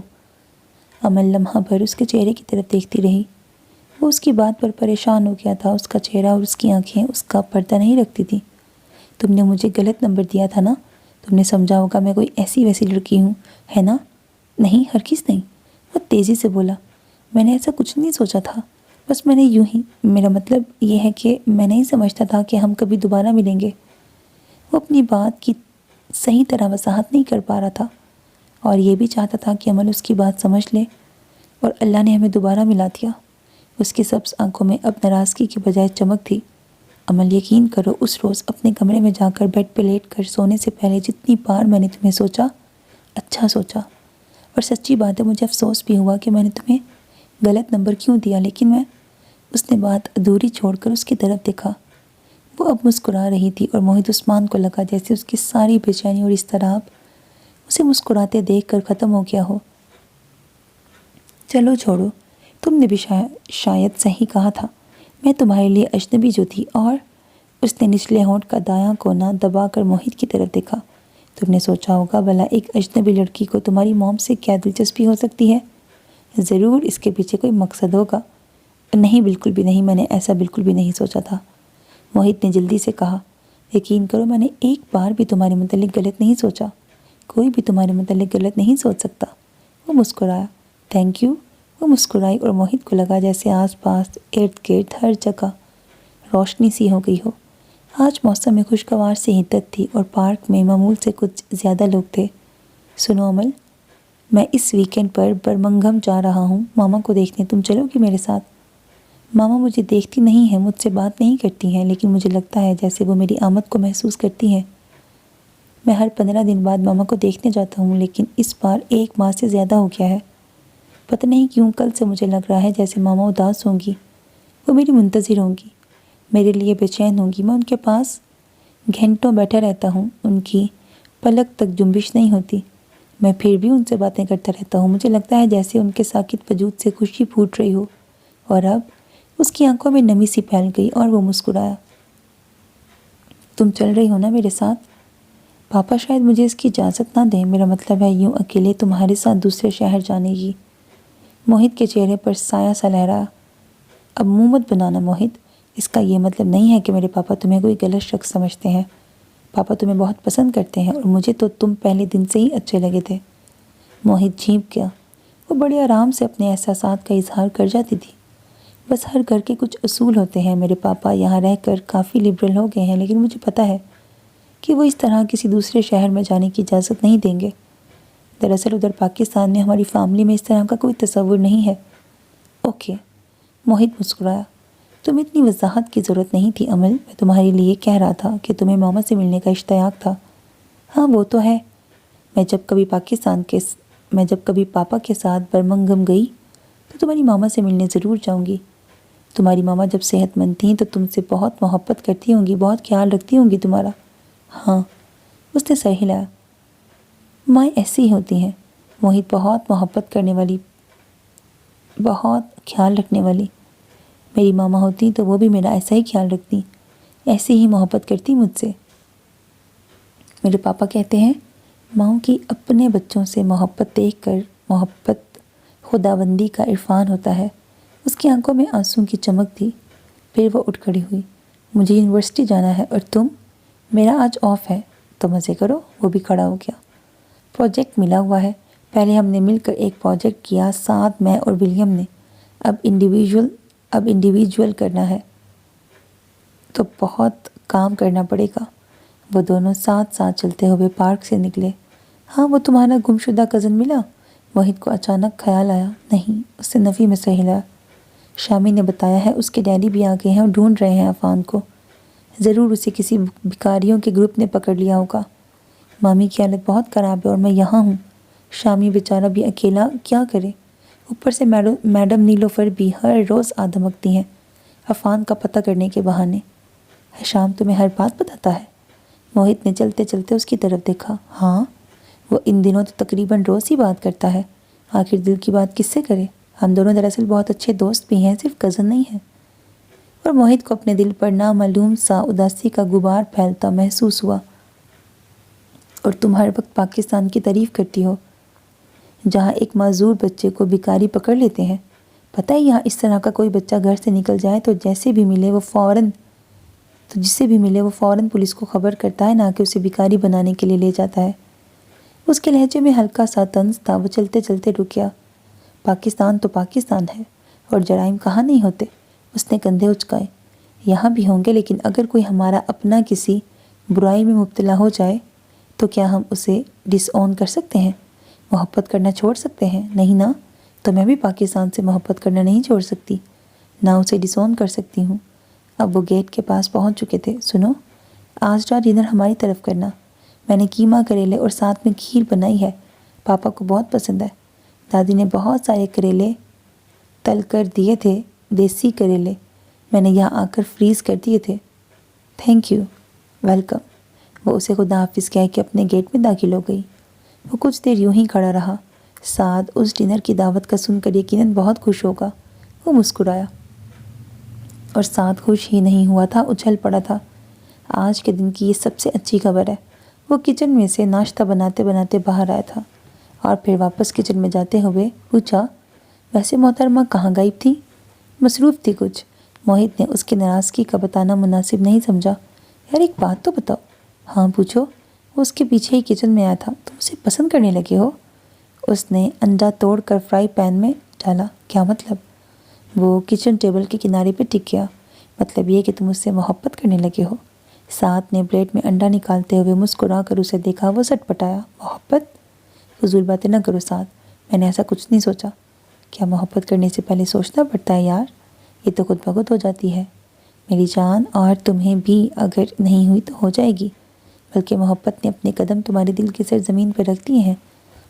عمل لمحہ بھر اس کے چہرے کی طرف دیکھتی رہی۔ وہ اس کی بات پر پریشان ہو گیا تھا۔ اس کا چہرہ اور اس کی آنکھیں اس کا پردہ نہیں رکھتی تھیں۔ تم نے مجھے غلط نمبر دیا تھا نا؟ تم نے سمجھا ہوگا میں کوئی ایسی ویسی لڑکی ہوں، ہے نا؟ نہیں، ہرگز نہیں، وہ تیزی سے بولا۔ میں نے ایسا کچھ نہیں سوچا تھا، بس میں نے یوں ہی… میرا مطلب یہ ہے کہ میں نہیں سمجھتا تھا کہ ہم کبھی دوبارہ ملیں گے۔ وہ اپنی بات کی صحیح طرح وضاحت نہیں کر پا رہا تھا، اور یہ بھی چاہتا تھا کہ عمل اس کی بات سمجھ لے، اور اللہ نے ہمیں دوبارہ ملا دیا۔ اس کی سبز آنکھوں میں اب ناراضگی کی بجائے چمک تھی۔ عمل یقین کرو، اس روز اپنے کمرے میں جا کر بیڈ پہ لیٹ کر سونے سے پہلے جتنی بار میں نے تمہیں سوچا، اچھا سوچا، اور سچی بات ہے مجھے افسوس بھی ہوا کہ میں نے تمہیں غلط نمبر کیوں دیا، لیکن میں… اس نے بات ادھوری چھوڑ کر اس کی طرف دیکھا۔ وہ اب مسکرا رہی تھی، اور موہت عثمان کو لگا جیسے اس کی ساری بے چینی اور اضطراب اسے مسکراتے دیکھ کر ختم ہو گیا ہو۔ چلو چھوڑو، تم نے بھی شاید صحیح کہا تھا، میں تمہارے لیے اجنبی جو تھی۔ اور اس نے نچلے ہونٹ کا دایاں کونا دبا کر موہت کی طرف دیکھا۔ تم نے سوچا ہوگا بھلا ایک اجنبی لڑکی کو تمہاری موم سے کیا دلچسپی ہو سکتی ہے؟ ضرور اس کے پیچھے کوئی مقصد ہوگا۔ نہیں، بالکل بھی نہیں، میں نے ایسا بالکل بھی نہیں سوچا تھا، موہت نے جلدی سے کہا۔ یقین کرو میں نے ایک بار بھی تمہارے متعلق غلط نہیں سوچا، کوئی بھی تمہارے متعلق غلط نہیں سوچ سکتا۔ وہ مسکرایا۔ Thank you. وہ مسکرائی، اور موہت کو لگا جیسے آس پاس ارد گرد ہر جگہ روشنی سی ہو گئی ہو۔ آج موسم میں خوشگوار سی حدت تھی، اور پارک میں معمول سے کچھ زیادہ لوگ تھے۔ سنو عمل، میں اس ویکینڈ پر برمنگھم جا رہا ہوں ماما کو دیکھنے، تم چلو گی میرے ساتھ؟ ماما مجھے دیکھتی نہیں ہیں، مجھ سے بات نہیں کرتی ہیں، لیکن مجھے لگتا ہے جیسے وہ میری آمد کو محسوس کرتی ہیں۔ میں ہر 15 دن بعد ماما کو دیکھنے جاتا ہوں، لیکن اس بار 1 ماہ سے زیادہ ہو گیا ہے۔ پتہ نہیں کیوں کل سے مجھے لگ رہا ہے جیسے ماما اداس ہوں گی، وہ میری منتظر ہوں گی، میرے لیے بے چین ہوں گی۔ میں ان کے پاس گھنٹوں بیٹھا رہتا ہوں، ان کی پلک تک جنبش نہیں ہوتی، میں پھر بھی ان سے باتیں کرتا رہتا ہوں۔ مجھے لگتا ہے جیسے ان کے ساکت وجود سے خوشی پھوٹ رہی ہو۔ اور اب اس کی آنکھوں میں نمی سی پھیل گئی، اور وہ مسکرایا۔ تم چل رہی ہو نا میرے ساتھ؟ پاپا شاید مجھے اس کی اجازت نہ دیں، میرا مطلب ہے یوں اکیلے تمہارے ساتھ دوسرے شہر جانے کی۔ موہت کے چہرے پر سایہ سا لہرایا۔ اب منہ مت بنانا موہت، اس کا یہ مطلب نہیں ہے کہ میرے پاپا تمہیں کوئی غلط شخص سمجھتے ہیں۔ پاپا تمہیں بہت پسند کرتے ہیں، اور مجھے تو تم پہلے دن سے ہی اچھے لگے تھے۔ موہت جھینپ گیا۔ وہ بڑے آرام سے اپنے احساسات کا اظہار کر جاتی تھی۔ بس ہر گھر کے کچھ اصول ہوتے ہیں. میرے پاپا یہاں رہ کر کافی لبرل ہو گئے ہیں، لیکن مجھے پتہ ہے کہ وہ اس طرح کسی دوسرے شہر میں جانے کی اجازت نہیں دیں گے. دراصل ادھر پاکستان میں ہماری فیملی میں اس طرح کا کوئی تصور نہیں ہے. اوکے، موہت مسکرایا. تم اتنی وضاحت کی ضرورت نہیں تھی امل. میں تمہارے لیے کہہ رہا تھا کہ تمہیں ماما سے ملنے کا اشتیاق تھا. ہاں وہ تو ہے. میں جب کبھی پاپا کے ساتھ برمنگھم گئی تو تمہاری ماما سے ملنے ضرور جاؤں گی. تمہاری ماما جب صحت مند تھیں تو تم سے بہت محبت کرتی ہوں گی، بہت خیال رکھتی ہوں گی تمہارا. ہاں، اس نے سر ہلایا. مائیں ایسی ہی ہوتی ہیں موہت، بہت محبت کرنے والی، بہت خیال رکھنے والی. میری ماما ہوتی تو وہ بھی میرا ایسا ہی خیال رکھتی، ایسی ہی محبت کرتی مجھ سے. میرے پاپا کہتے ہیں ماؤں کی اپنے بچوں سے محبت دیکھ کر محبت خداوندی کا عرفان ہوتا ہے. اس کی آنکھوں میں آنسوں کی چمک تھی. پھر وہ اٹھ کھڑی ہوئی. مجھے یونیورسٹی جانا ہے اور تم؟ میرا آج آف ہے. تو مزے کرو. وہ بھی کھڑا ہو گیا. پروجیکٹ ملا ہوا ہے. پہلے ہم نے مل کر ایک پروجیکٹ کیا، ساتھ میں اور ولیم نے. اب انڈیویجول کرنا ہے تو بہت کام کرنا پڑے گا. وہ دونوں ساتھ ساتھ چلتے ہوئے پارک سے نکلے. ہاں، وہ تمہارا گم شدہ کزن ملا؟ موہت کو اچانک خیال آیا. نہیں، اس نے نفی میں سر ہلایا. شامی نے بتایا ہے اس کے ڈیڈی بھی آ گئے ہیں اور ڈھونڈ رہے ہیں عفان کو. ضرور اسے کسی بھکاریوں کے گروپ نے پکڑ لیا ہوگا. مامی کی حالت بہت خراب ہے اور میں یہاں ہوں. شامی بیچارہ بھی اکیلا کیا کرے. اوپر سے میڈم نیلوفر بھی ہر روز آ دھمکتی ہیں عفان کا پتہ کرنے کے بہانے. شام تمہیں ہر بات بتاتا ہے؟ موہت نے چلتے چلتے اس کی طرف دیکھا. ہاں، وہ ان دنوں تو تقریباً روز ہی بات کرتا ہے. آخر دل کی بات کس سے کرے؟ ہم دونوں دراصل بہت اچھے دوست بھی ہیں، صرف کزن نہیں ہیں. اور موہت کو اپنے دل پر نامعلوم سا اداسی کا غبار پھیلتا محسوس ہوا. اور تم ہر وقت پاکستان کی تعریف کرتی ہو، جہاں ایک معذور بچے کو بھکاری پکڑ لیتے ہیں. پتہ ہے یہاں اس طرح کا کوئی بچہ گھر سے نکل جائے تو جسے بھی ملے وہ فوراً پولیس کو خبر کرتا ہے، نہ کہ اسے بھکاری بنانے کے لیے لے جاتا ہے. اس کے لہجے میں ہلکا سا طنز تھا. وہ چلتے چلتے رک گیا. پاکستان تو پاکستان ہے اور جرائم کہاں نہیں ہوتے. اس نے کندھے اچکائے. یہاں بھی ہوں گے، لیکن اگر کوئی ہمارا اپنا کسی برائی میں مبتلا ہو جائے تو کیا ہم اسے ڈس اون کر سکتے ہیں؟ محبت کرنا چھوڑ سکتے ہیں؟ نہیں نا. تو میں بھی پاکستان سے محبت کرنا نہیں چھوڑ سکتی، نہ اسے ڈس اون کر سکتی ہوں. اب وہ گیٹ کے پاس پہنچ چکے تھے. سنو، آج کا ڈنر ہماری طرف کرنا. میں نے قیمہ کریلے اور ساتھ میں کھیر بنائی ہے. پاپا کو بہت پسند ہے. دادی نے بہت سارے کریلے تل کر دیے تھے، دیسی کریلے. میں نے یہاں آ کر فریز کر دیے تھے. Thank you. ویلکم. وہ اسے خدا حافظ کہہ کے اپنے گیٹ میں داخل ہو گئی. وہ کچھ دیر یوں ہی کھڑا رہا. سعد اس ڈنر کی دعوت کا سن کر یقیناً بہت خوش ہوگا. وہ مسکرایا. اور سعد خوش ہی نہیں ہوا تھا، اچھل پڑا تھا. آج کے دن کی یہ سب سے اچھی خبر ہے. وہ کچن میں سے ناشتہ بناتے بناتے باہر آیا تھا اور پھر واپس کچن میں جاتے ہوئے پوچھا، ویسے محترمہ کہاں غائب تھی؟ مصروف تھی کچھ. موہت نے اس کی ناراضگی کا بتانا مناسب نہیں سمجھا. یار ایک بات تو بتاؤ. ہاں پوچھو. وہ اس کے پیچھے ہی کچن میں آیا تھا. تم اسے پسند کرنے لگے ہو؟ اس نے انڈا توڑ کر فرائی پین میں ڈالا. کیا مطلب؟ وہ کچن ٹیبل کے کنارے پہ ٹک گیا. مطلب یہ کہ تم اس سے محبت کرنے لگے ہو. سعد نے پلیٹ میں انڈا نکالتے ہوئے مسکرا کر اسے دیکھا. وہ سٹ پٹایا. محبت؟ فضول باتیں نہ کرو سعد، میں نے ایسا کچھ نہیں سوچا. کیا محبت کرنے سے پہلے سوچنا پڑتا ہے یار؟ یہ تو خود بخود ہو جاتی ہے میری جان، اور تمہیں بھی اگر نہیں ہوئی تو ہو جائے گی. بلکہ محبت نے اپنے قدم تمہارے دل کی سرزمین پر رکھ دیے ہیں،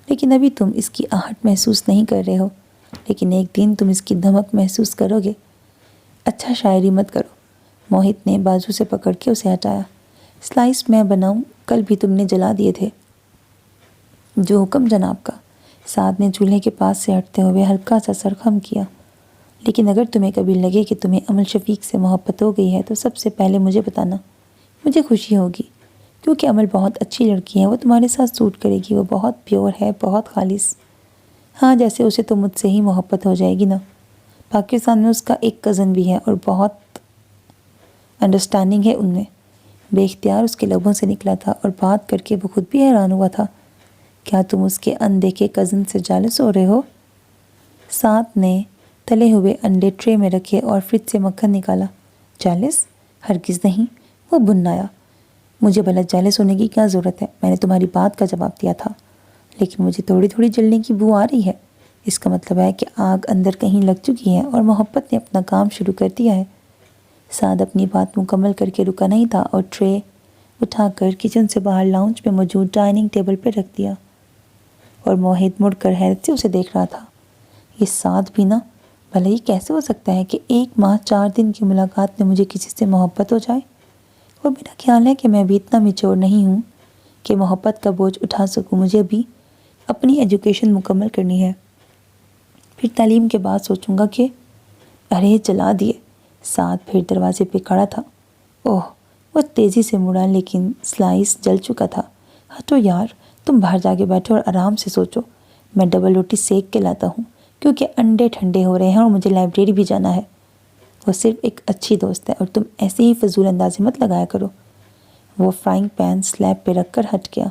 لیکن ابھی تم اس کی آہٹ محسوس نہیں کر رہے ہو. لیکن ایک دن تم اس کی دھمک محسوس کرو گے. اچھا شاعری مت کرو. موہت نے بازو سے پکڑ کے اسے ہٹایا. سلائس میں بناؤں؟ کل بھی تم نے جلا دیے تھے. جو حکم جناب کا. سعد نے چولہے کے پاس سے ہٹتے ہوئے ہلکا سا سر خم کیا. لیکن اگر تمہیں کبھی لگے کہ تمہیں امل شفیق سے محبت ہو گئی ہے تو سب سے پہلے مجھے بتانا. مجھے خوشی ہوگی، کیونکہ امل بہت اچھی لڑکی ہے. وہ تمہارے ساتھ سوٹ کرے گی. وہ بہت پیور ہے، بہت خالص. ہاں، جیسے اسے تو مجھ سے ہی محبت ہو جائے گی نا. پاکستان میں اس کا ایک کزن بھی ہے اور بہت انڈرسٹینڈنگ ہے ان میں. بے اختیار اس کے لبوں سے نکلا تھا اور بات کر کے وہ خود بھی حیران ہوا تھا. کیا تم اس کے اندیکھے کزن سے جالس ہو رہے ہو؟ سعد نے تلے ہوئے انڈے ٹرے میں رکھے اور فریج سے مکھن نکالا۔ جیلس؟ ہرگز نہیں، وہ بنایا۔ مجھے بھلا جیلس ہونے کی کیا ضرورت ہے؟ میں نے تمہاری بات کا جواب دیا تھا۔ لیکن مجھے تھوڑی تھوڑی جلنے کی بو آ رہی ہے۔ اس کا مطلب ہے کہ آگ اندر کہیں لگ چکی ہے اور محبت نے اپنا کام شروع کر دیا ہے۔ سعد اپنی بات مکمل کر کے رکا نہیں تھا اور ٹرے اٹھا کر کچن سے باہر لاؤنج میں موجود ڈائننگ ٹیبل پر رکھ دیا، اور موہد مڑ کر حیرت سے اسے دیکھ رہا تھا۔ یہ سعد بھی نا، بھلا یہ کیسے ہو سکتا ہے کہ 1 ماہ 4 دن کی ملاقات میں مجھے کسی سے محبت ہو جائے؟ اور میرا خیال ہے کہ میں ابھی اتنا میچور نہیں ہوں کہ محبت کا بوجھ اٹھا سکوں۔ مجھے ابھی اپنی ایجوکیشن مکمل کرنی ہے، پھر تعلیم کے بعد سوچوں گا کہ… ارے جلا دیے۔ سعد پھر دروازے پہ کھڑا تھا۔ اوہ، وہ تیزی سے مڑا لیکن سلائس جل چکا تھا۔ ہٹو یار، تم باہر جا کے بیٹھو اور آرام سے سوچو۔ میں ڈبل روٹی سیک کے لاتا ہوں کیونکہ انڈے ٹھنڈے ہو رہے ہیں اور مجھے لائبریری بھی جانا ہے۔ وہ صرف ایک اچھی دوست ہے اور تم ایسے ہی فضول اندازے مت لگایا کرو۔ وہ فرائنگ پین سلیب پہ رکھ کر ہٹ گیا۔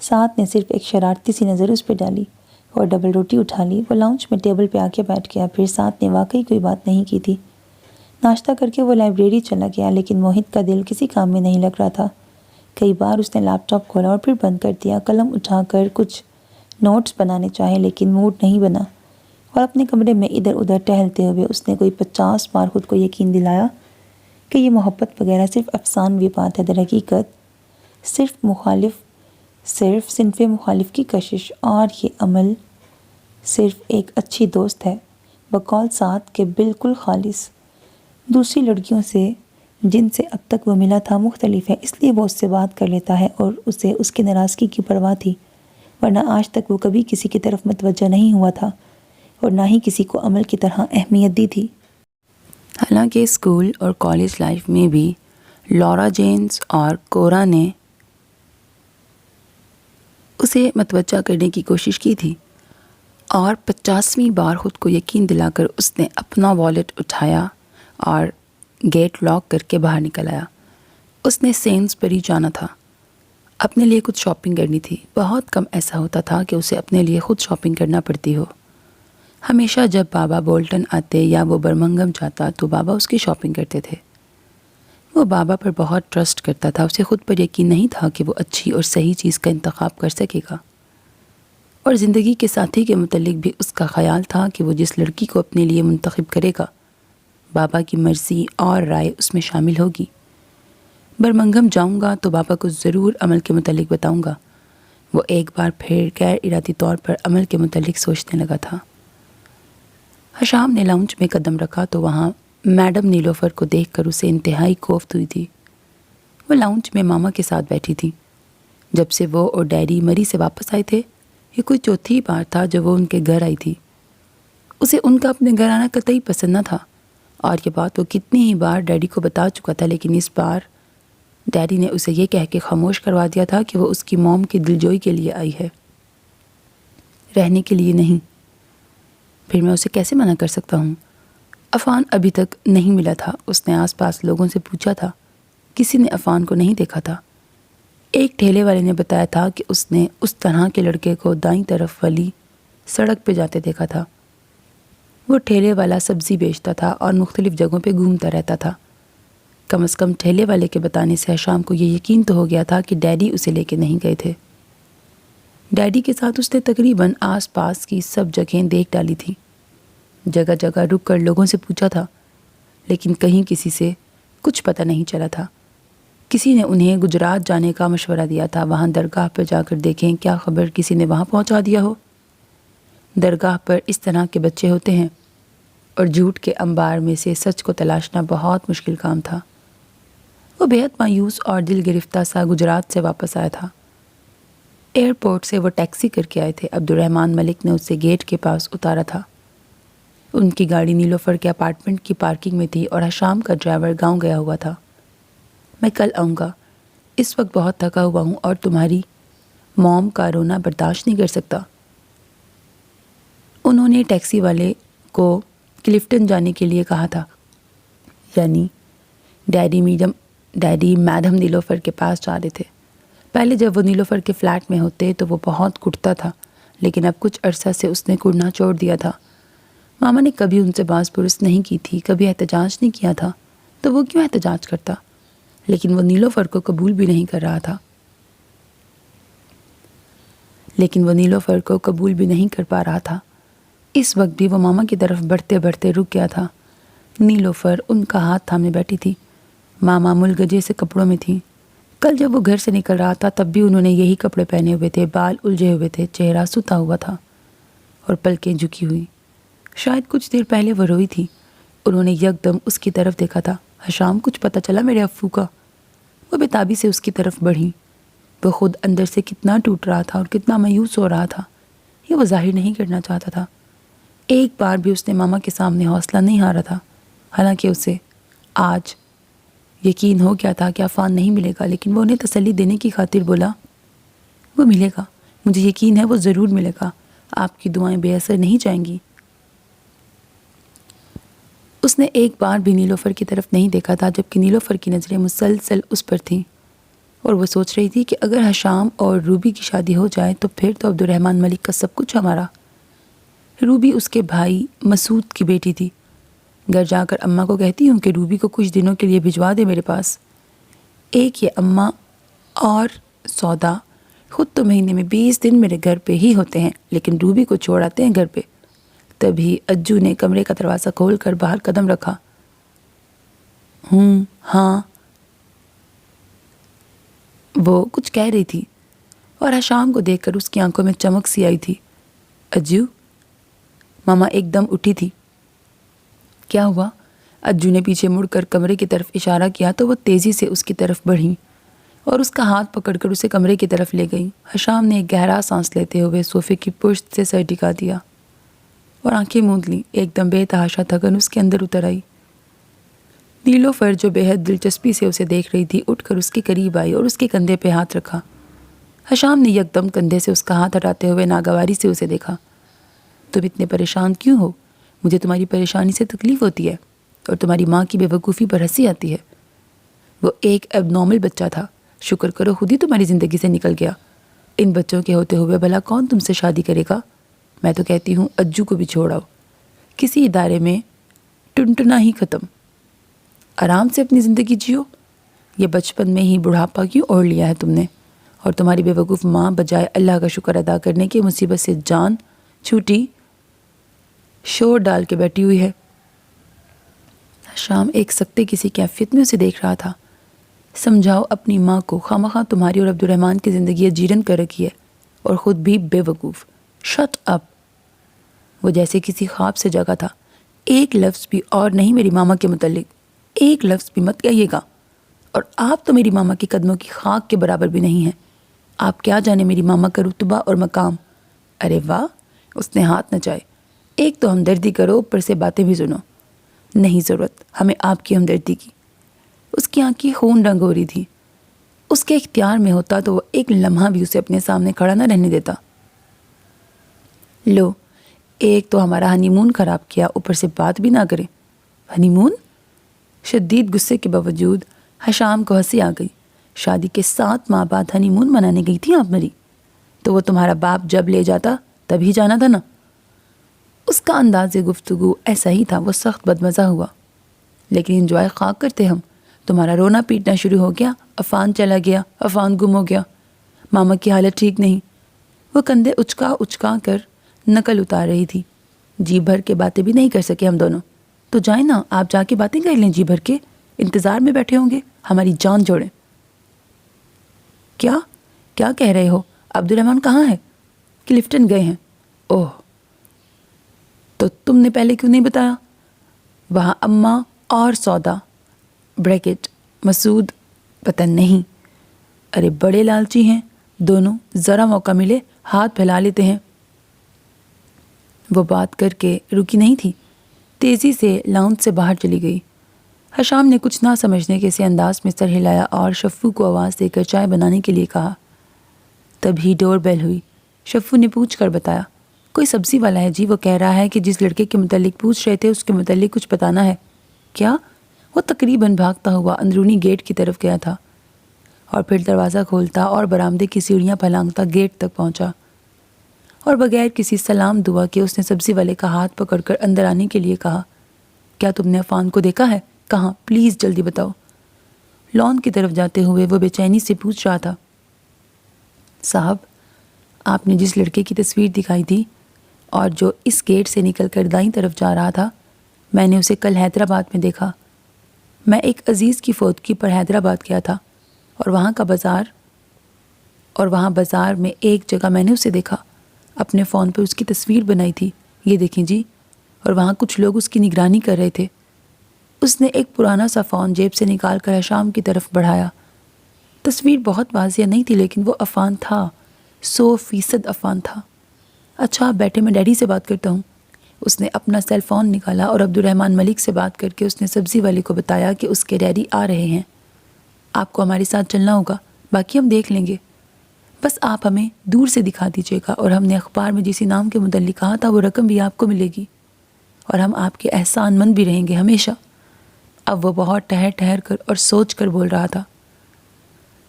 سعد نے صرف ایک شرارتی سی نظر اس پہ ڈالی اور ڈبل روٹی اٹھا لی۔ وہ لاؤنج میں ٹیبل پہ آ کے بیٹھ گیا۔ پھر سعد نے واقعی کوئی بات نہیں کی تھی۔ ناشتہ کر کے وہ لائبریری چلا گیا، لیکن موہد کا دل کسی کام میں نہیں لگ رہا تھا۔ کئی بار اس نے لیپ ٹاپ کھولا اور پھر بند کر دیا، قلم اٹھا کر کچھ نوٹس بنانے چاہے لیکن موڈ نہیں بنا، اور اپنے کمرے میں ادھر ادھر ٹہلتے ہوئے اس نے کوئی 50 بار خود کو یقین دلایا کہ یہ محبت وغیرہ صرف افسانوی بات ہے۔ در حقیقت صرف صنف مخالف کی کشش، اور یہ عمل صرف ایک اچھی دوست ہے، بقول سعد کے بالکل خالص۔ دوسری لڑکیوں سے جن سے اب تک وہ ملا تھا مختلف ہے، اس لیے وہ اس سے بات کر لیتا ہے اور اسے اس کی ناراضگی کی پرواہ تھی، ورنہ آج تک وہ کبھی کسی کی طرف متوجہ نہیں ہوا تھا اور نہ ہی کسی کو عمل کی طرح اہمیت دی تھی۔ حالانکہ اسکول اور کالج لائف میں بھی لورا جینز اور کورا نے اسے متوجہ کرنے کی کوشش کی تھی، اور 50ویں بار خود کو یقین دلا کر اس نے اپنا والیٹ اٹھایا اور گیٹ لاک کر کے باہر نکل آیا۔ اس نے سینسبری جانا تھا، اپنے لیے کچھ شاپنگ کرنی تھی۔ بہت کم ایسا ہوتا تھا کہ اسے اپنے لیے خود شاپنگ کرنا پڑتی ہو۔ ہمیشہ جب بابا بولٹن آتے یا وہ برمنگھم جاتا تو بابا اس کی شاپنگ کرتے تھے۔ وہ بابا پر بہت ٹرسٹ کرتا تھا، اسے خود پر یقین نہیں تھا کہ وہ اچھی اور صحیح چیز کا انتخاب کر سکے گا، اور زندگی کے ساتھی کے متعلق بھی اس کا خیال تھا کہ وہ جس لڑکی کو اپنے لیے منتخب کرے گا، بابا کی مرضی اور رائے اس میں شامل ہوگی۔ برمنگھم جاؤں گا تو بابا کو ضرور عمل کے متعلق بتاؤں گا۔ وہ ایک بار پھر غیر ارادی طور پر عمل کے متعلق سوچنے لگا تھا۔ حشام نے لاؤنج میں قدم رکھا تو وہاں میڈم نیلوفر کو دیکھ کر اسے انتہائی کوفت ہوئی تھی۔ وہ لاؤنج میں ماما کے ساتھ بیٹھی تھی۔ جب سے وہ اور ڈیڈی مری سے واپس آئے تھے، یہ کوئی چوتھی بار تھا جب وہ ان کے گھر آئی تھی۔ اسے ان کا اپنے گھر آنا قطعی پسند نہ تھا، اور یہ بات وہ کتنی ہی بار ڈیڈی کو بتا چکا تھا، لیکن اس بار ڈیڈی نے اسے یہ کہہ کے خاموش کروا دیا تھا کہ وہ اس کی موم کی دلجوئی کے لیے آئی ہے، رہنے کے لیے نہیں۔ پھر میں اسے کیسے منع کر سکتا ہوں؟ عفان ابھی تک نہیں ملا تھا۔ اس نے آس پاس لوگوں سے پوچھا تھا، کسی نے عفان کو نہیں دیکھا تھا۔ ایک ٹھیلے والے نے بتایا تھا کہ اس نے اس طرح کے لڑکے کو دائیں طرف والی سڑک پہ جاتے دیکھا تھا۔ وہ ٹھیلے والا سبزی بیچتا تھا اور مختلف جگہوں پہ گھومتا رہتا تھا۔ کم از کم ٹھیلے والے کے بتانے سے حشام کو یہ یقین تو ہو گیا تھا کہ ڈیڈی اسے لے کے نہیں گئے تھے۔ ڈیڈی کے ساتھ اس نے تقریباً آس پاس کی سب جگہیں دیکھ ڈالی تھیں، جگہ جگہ رک کر لوگوں سے پوچھا تھا، لیکن کہیں کسی سے کچھ پتہ نہیں چلا تھا۔ کسی نے انہیں گجرات جانے کا مشورہ دیا تھا، وہاں درگاہ پر جا کر دیکھیں، کیا خبر کسی نے وہاں پہنچا دیا ہو۔ درگاہ پر اس طرح کے بچے ہوتے ہیں، اور جھوٹ کے انبار میں سے سچ کو تلاشنا بہت مشکل کام تھا۔ وہ بے حد مایوس اور دل گرفتہ سا گجرات سے واپس آیا تھا۔ ایئرپورٹ سے وہ ٹیکسی کر کے آئے تھے۔ عبد الرحمن ملک نے اسے گیٹ کے پاس اتارا تھا۔ ان کی گاڑی نیلوفر کے اپارٹمنٹ کی پارکنگ میں تھی اور حشام کا ڈرائیور گاؤں گیا ہوا تھا۔ میں کل آؤں گا، اس وقت بہت تھکا ہوا ہوں اور تمہاری موم کا رونا برداشت نہیں کر سکتا۔ انہوں نے ٹیکسی والے کو کلفٹن جانے کے لیے کہا تھا، یعنی ڈیڈی میڈم نیلوفر کے پاس جا رہے تھے۔ پہلے جب وہ نیلوفر کے فلیٹ میں ہوتے تو وہ بہت کٹتا تھا، لیکن اب کچھ عرصہ سے اس نے کڑنا چھوڑ دیا تھا۔ ماما نے کبھی ان سے باز پرس نہیں کی تھی، کبھی احتجاج نہیں کیا تھا، تو وہ کیوں احتجاج کرتا؟ لیکن وہ نیلوفر کو قبول بھی نہیں کر رہا تھا، پا رہا تھا۔ اس وقت بھی وہ ماما کی طرف بڑھتے بڑھتے رک گیا تھا۔ نیلوفر ان کا ہاتھ تھامے بیٹھی تھی۔ ماما ملگجے سے کپڑوں میں تھیں۔ کل جب وہ گھر سے نکل رہا تھا تب بھی انہوں نے یہی کپڑے پہنے ہوئے تھے، بال الجھے ہوئے تھے، چہرہ سوتا ہوا تھا اور پلکیں جھکی ہوئی۔ شاید کچھ دیر پہلے وہ روئی تھی۔ انہوں نے یکدم اس کی طرف دیکھا تھا۔ حشام، کچھ پتہ چلا میرے افو کا؟ وہ بےتابی سے اس کی طرف بڑھی۔ وہ خود اندر سے کتنا ٹوٹ رہا تھا اور کتنا مایوس ہو رہا تھا، یہ وہ ظاہر نہیں کرنا چاہتا تھا۔ ایک بار بھی اس نے ماما کے سامنے حوصلہ نہیں ہارا تھا، حالانکہ اسے آج یقین ہو گیا تھا کہ عفان نہیں ملے گا، لیکن وہ انہیں تسلی دینے کی خاطر بولا، وہ ملے گا، مجھے یقین ہے وہ ضرور ملے گا، آپ کی دعائیں بے اثر نہیں جائیں گی۔ اس نے ایک بار بھی نیلوفر کی طرف نہیں دیکھا تھا، جبکہ نیلوفر کی نظریں مسلسل اس پر تھیں، اور وہ سوچ رہی تھی کہ اگر حشام اور روبی کی شادی ہو جائے تو پھر تو عبدالرحمن ملک کا سب کچھ ہمارا۔ روبی اس کے بھائی مسعود کی بیٹی تھی۔ گھر جا کر اماں کو کہتی ہوں کہ روبی کو کچھ دنوں کے لیے بھجوا دے میرے پاس۔ ایک یہ اماں اور سودا خود تو مہینے میں 20 دن میرے گھر پہ ہی ہوتے ہیں، لیکن روبی کو چھوڑ آتے ہیں گھر پہ۔ تبھی اجو نے کمرے کا دروازہ کھول کر باہر قدم رکھا۔ ہاں، وہ کچھ کہہ رہی تھی اور حشام کو دیکھ کر اس کی آنکھوں میں چمک سی آئی تھی۔ اجو؟ ماما ایک دم اٹھی تھی۔ کیا ہوا؟ اجو نے پیچھے مڑ کر کمرے کی طرف اشارہ کیا تو وہ تیزی سے اس کی طرف بڑھی اور اس کا ہاتھ پکڑ کر اسے کمرے کی طرف لے گئی۔ حشام نے ایک گہرا سانس لیتے ہوئے صوفے کی پشت سے سر ٹکا دیا اور آنکھیں موند لیں۔ ایک دم بے تحاشا تھکن اس کے اندر اتر آئی۔ نیلوفر جو بے حد دلچسپی سے اسے دیکھ رہی تھی اٹھ کر اس کے قریب آئی اور اس کے کندھے پہ ہاتھ رکھا۔ حشام نے یکدم کندھے سے اس کا ہاتھ ہٹاتے ہوئے ناگواری سے اسے دیکھا۔ تم اتنے پریشان کیوں ہو؟ مجھے تمہاری پریشانی سے تکلیف ہوتی ہے اور تمہاری ماں کی بے وقوفی پر ہنسی آتی ہے۔ وہ ایک اب نارمل بچہ تھا، شکر کرو خود ہی تمہاری زندگی سے نکل گیا۔ ان بچوں کے ہوتے ہوئے بھلا کون تم سے شادی کرے گا؟ میں تو کہتی ہوں اجو کو بھی چھوڑ آؤ، کسی ادارے میں ٹنٹنا ہی ختم، آرام سے اپنی زندگی جیو۔ یہ بچپن میں ہی بڑھاپا کیوں اوڑھ لیا ہے تم نے؟ اور تمہاری بے وقوف ماں بجائے اللہ کا شکر ادا کرنے کے مصیبت سے جان چھوٹی شور ڈال کے بیٹھی ہوئی ہے۔ شام ایک سکتے کسی کیفیت میں اسے دیکھ رہا تھا۔ سمجھاؤ اپنی ماں کو، خواہ تمہاری اور عبدالرحمن کی زندگی جیرن کر رکھی ہے اور خود بھی بے وقوف۔ Shut up. وہ جیسے کسی خواب سے جگا تھا۔ ایک لفظ بھی اور نہیں میری ماما کے متعلق، ایک لفظ بھی مت کہیے گا۔ اور آپ تو میری ماما کے قدموں کی خاک کے برابر بھی نہیں ہیں۔ آپ کیا جانے میری ماما کا رتبہ اور مقام۔ ارے واہ، اس نے ہاتھ نچائے۔ ایک تو ہمدردی کرو، اوپر سے باتیں بھی سنو۔ نہیں ضرورت ہمیں آپ کی ہمدردی کی۔ اس کی آنکھیں خون رنگ ہو رہی تھی۔ اس کے اختیار میں ہوتا تو وہ ایک لمحہ بھی اسے اپنے سامنے کھڑا نہ رہنے دیتا۔ لو، ایک تو ہمارا ہنی مون خراب کیا، اوپر سے بات بھی نہ کرے۔ ہنی مون؟ شدید غصے کے باوجود حشام کو ہنسی آ گئی۔ شادی کے 7 ماہ بعد ہنی مون منانے گئی تھی آپ میری؟ تو وہ تمہارا باپ جب لے جاتا تبھی جانا تھا نا۔ اس کا انداز گفتگو ایسا ہی تھا۔ وہ سخت بدمزہ ہوا۔ لیکن انجوائے خاک کرتے ہم۔ تمہارا رونا پیٹنا شروع ہو گیا، عفان چلا گیا، عفان گم ہو گیا، ماما کی حالت ٹھیک نہیں۔ وہ کندھے اچکا کر نقل اتار رہی تھی۔ جی بھر کے باتیں بھی نہیں کر سکے ہم دونوں۔ تو جائیں نا، آپ جا کے باتیں کر لیں جی بھر کے، انتظار میں بیٹھے ہوں گے، ہماری جان جوڑیں۔ کیا کہہ رہے ہو؟ عبدالرحمن کہاں ہے؟ کلفٹن گئے ہیں۔ اوہ، تو تم نے پہلے کیوں نہیں بتایا؟ وہاں اماں اور سودا بریکٹ مسعود پتہ نہیں۔ ارے بڑے لالچی ہیں دونوں، ذرا موقع ملے ہاتھ پھیلا لیتے ہیں۔ وہ بات کر کے رکی نہیں تھی، تیزی سے لاؤنج سے باہر چلی گئی۔ حشام نے کچھ نہ سمجھنے کے سے انداز میں سر ہلایا اور شفو کو آواز دے کر چائے بنانے کے لیے کہا۔ تبھی ڈور بیل ہوئی۔ شفو نے پوچھ کر بتایا، کوئی سبزی والا ہے جی، وہ کہہ رہا ہے کہ جس لڑکے کے متعلق پوچھ رہے تھے اس کے متعلق کچھ بتانا ہے۔ کیا؟ وہ تقریباً بھاگتا ہوا اندرونی گیٹ کی طرف گیا تھا اور پھر دروازہ کھولتا اور برآمدے کی سیڑھیاں پھلانگتا گیٹ تک پہنچا اور بغیر کسی سلام دعا کے اس نے سبزی والے کا ہاتھ پکڑ کر اندر آنے کے لیے کہا۔ کیا تم نے عفان کو دیکھا ہے؟ کہاں؟ پلیز جلدی بتاؤ۔ لان کی طرف جاتے ہوئے وہ بے چینی سے پوچھ رہا تھا۔ صاحب، آپ نے جس لڑکے کی تصویر دکھائی تھی اور جو اس گیٹ سے نکل کر دائیں طرف جا رہا تھا، میں نے اسے کل حیدرآباد میں دیکھا۔ میں ایک عزیز کی فوتگی پر حیدرآباد گیا تھا اور وہاں بازار میں ایک جگہ میں نے اسے دیکھا۔ اپنے فون پر اس کی تصویر بنائی تھی، یہ دیکھیں جی، اور وہاں کچھ لوگ اس کی نگرانی کر رہے تھے۔ اس نے ایک پرانا سا فون جیب سے نکال کر حشام کی طرف بڑھایا۔ تصویر بہت واضح نہیں تھی لیکن وہ عفان تھا، 100% عفان تھا۔ اچھا آپ بیٹھے، میں ڈیڈی سے بات کرتا ہوں۔ اس نے اپنا سیل فون نکالا اور عبدالرحمن ملک سے بات کر کے اس نے سبزی والے کو بتایا کہ اس کے ڈیڈی آ رہے ہیں۔ آپ کو ہمارے ساتھ چلنا ہوگا، باقی ہم دیکھ لیں گے، بس آپ ہمیں دور سے دکھا دیجیے گا، اور ہم نے اخبار میں جس انعام کے متعلق کہا تھا وہ رقم بھی آپ کو ملے گی، اور ہم آپ کے احسان مند بھی رہیں گے ہمیشہ۔ اب وہ بہت ٹھہر کر اور سوچ کر بول رہا تھا۔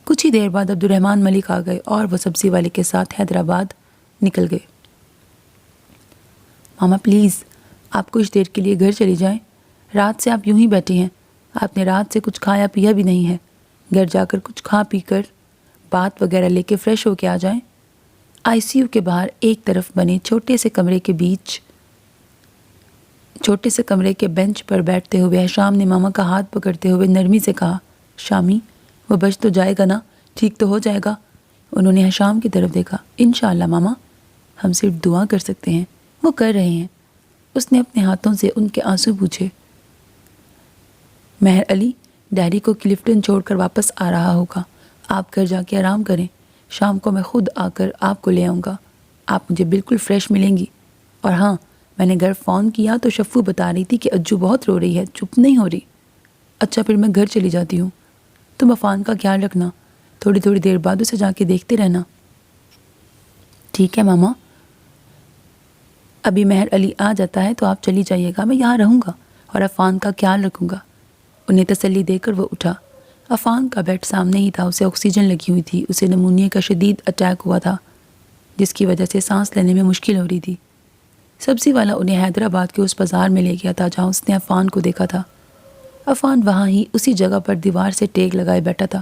کچھ ہی دیر بعد عبدالرحمن ملک آ گئے اور وہ سبزی والے کے ساتھ حیدرآباد نکل گئے۔ ماما پلیز، آپ کچھ دیر کے لیے گھر چلی جائیں، رات سے آپ یوں ہی بیٹھے ہیں، آپ نے رات سے کچھ کھایا پیا بھی نہیں ہے، گھر جا کر کچھ کھا پی کر بات وغیرہ لے کے فریش ہو کے آ جائیں۔ آئی سی یو کے باہر ایک طرف بنے چھوٹے سے کمرے کے بینچ پر بیٹھتے ہوئے حشام نے ماما کا ہاتھ پکڑتے ہوئے نرمی سے کہا، شامی وہ بچ تو جائے گا نا، ٹھیک تو ہو جائے گا؟ انہوں نے حشام کی طرف دیکھا۔ انشاءاللہ ماما، ہم صرف دعا کر سکتے ہیں، وہ کر رہے ہیں۔ اس نے اپنے ہاتھوں سے ان کے آنسو پوچھے۔ مہر علی ڈیڈی کو کلفٹن چھوڑ کر واپس آ رہا ہوگا، آپ گھر جا کے آرام کریں، شام کو میں خود آ کر آپ کو لے آؤں گا، آپ مجھے بالکل فریش ملیں گی۔ اور ہاں، میں نے گھر فون کیا تو شفو بتا رہی تھی کہ اجو بہت رو رہی ہے، چپ نہیں ہو رہی۔ اچھا پھر میں گھر چلی جاتی ہوں، تم عفان کا خیال رکھنا، تھوڑی دیر بعد اسے جا کے دیکھتے رہنا۔ ٹھیک ہے ماما، ابھی مہر علی آ جاتا ہے تو آپ چلی جائیے گا، میں یہاں رہوں گا اور عفان کا خیال رکھوں گا۔ انہیں تسلی دے کر وہ اٹھا۔ عفان کا بیڈ سامنے ہی تھا، اسے آکسیجن لگی ہوئی تھی، اسے نمونیا کا شدید اٹیک ہوا تھا جس کی وجہ سے سانس لینے میں مشکل ہو رہی تھی۔ سبزی والا انہیں حیدرآباد کے اس بازار میں لے گیا تھا جہاں اس نے عفان کو دیکھا تھا۔ عفان وہاں ہی اسی جگہ پر دیوار سے ٹیک لگائے بیٹھا تھا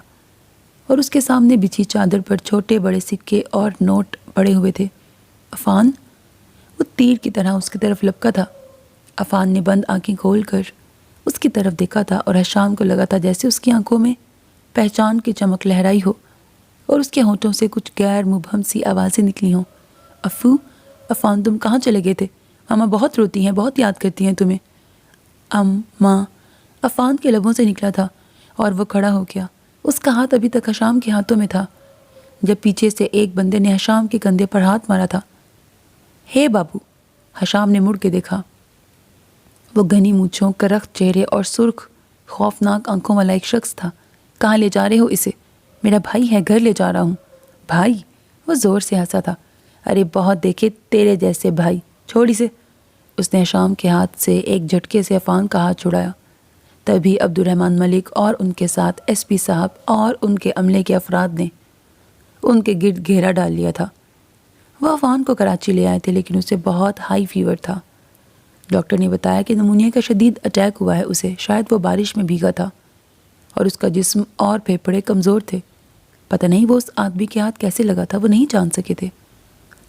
اور اس کے سامنے بچھی چادر پر چھوٹے بڑے سکے اور نوٹ پڑے ہوئے تھے۔ عفان، وہ تیر کی طرح اس کی طرف لپکا تھا۔ عفان نے بند آنکھیں کھول کر اس کی طرف دیکھا تھا اور حشام کو لگا تھا جیسے اس کی آنکھوں میں پہچان کی چمک لہرائی ہو اور اس کے ہونٹوں سے کچھ غیر مبہم سی آوازیں نکلی ہوں۔ افو، عفان تم کہاں چلے گئے تھے؟ ماما بہت روتی ہیں، بہت یاد کرتی ہیں تمہیں۔ ماں، عفان کے لبوں سے نکلا تھا اور وہ کھڑا ہو گیا۔ اس کا ہاتھ ابھی تک حشام کے ہاتھوں میں تھا جب پیچھے سے ایک بندے نے حشام کے کندھے پر ہاتھ مارا تھا۔ ہے بابو، حشام نے مڑ کے دیکھا۔ وہ گھنی مونچھوں، کرخت چہرے اور سرخ خوفناک آنکھوں والا ایک شخص تھا۔ کہاں لے جا رہے ہو اسے؟ میرا بھائی ہے، گھر لے جا رہا ہوں۔ بھائی؟ وہ زور سے ہنسا تھا۔ ارے بہت دیکھے تیرے جیسے بھائی، چھوڑ اسے۔ اس نے حشام کے ہاتھ سے ایک جھٹکے سے عفان کا ہاتھ چھڑایا۔ تبھی عبدالرحمن ملک اور ان کے ساتھ ایس پی صاحب اور ان کے عملے کے افراد نے ان کے گرد گھیرا ڈال لیا تھا۔ وہ عفان کو کراچی لے آئے تھے لیکن اسے بہت ہائی فیور تھا۔ ڈاکٹر نے بتایا کہ نمونیا کا شدید اٹیک ہوا ہے اسے، شاید وہ بارش میں بھیگا تھا اور اس کا جسم اور پھیپھڑے کمزور تھے۔ پتہ نہیں وہ اس آدمی کے ہاتھ کیسے لگا تھا، وہ نہیں جان سکے تھے،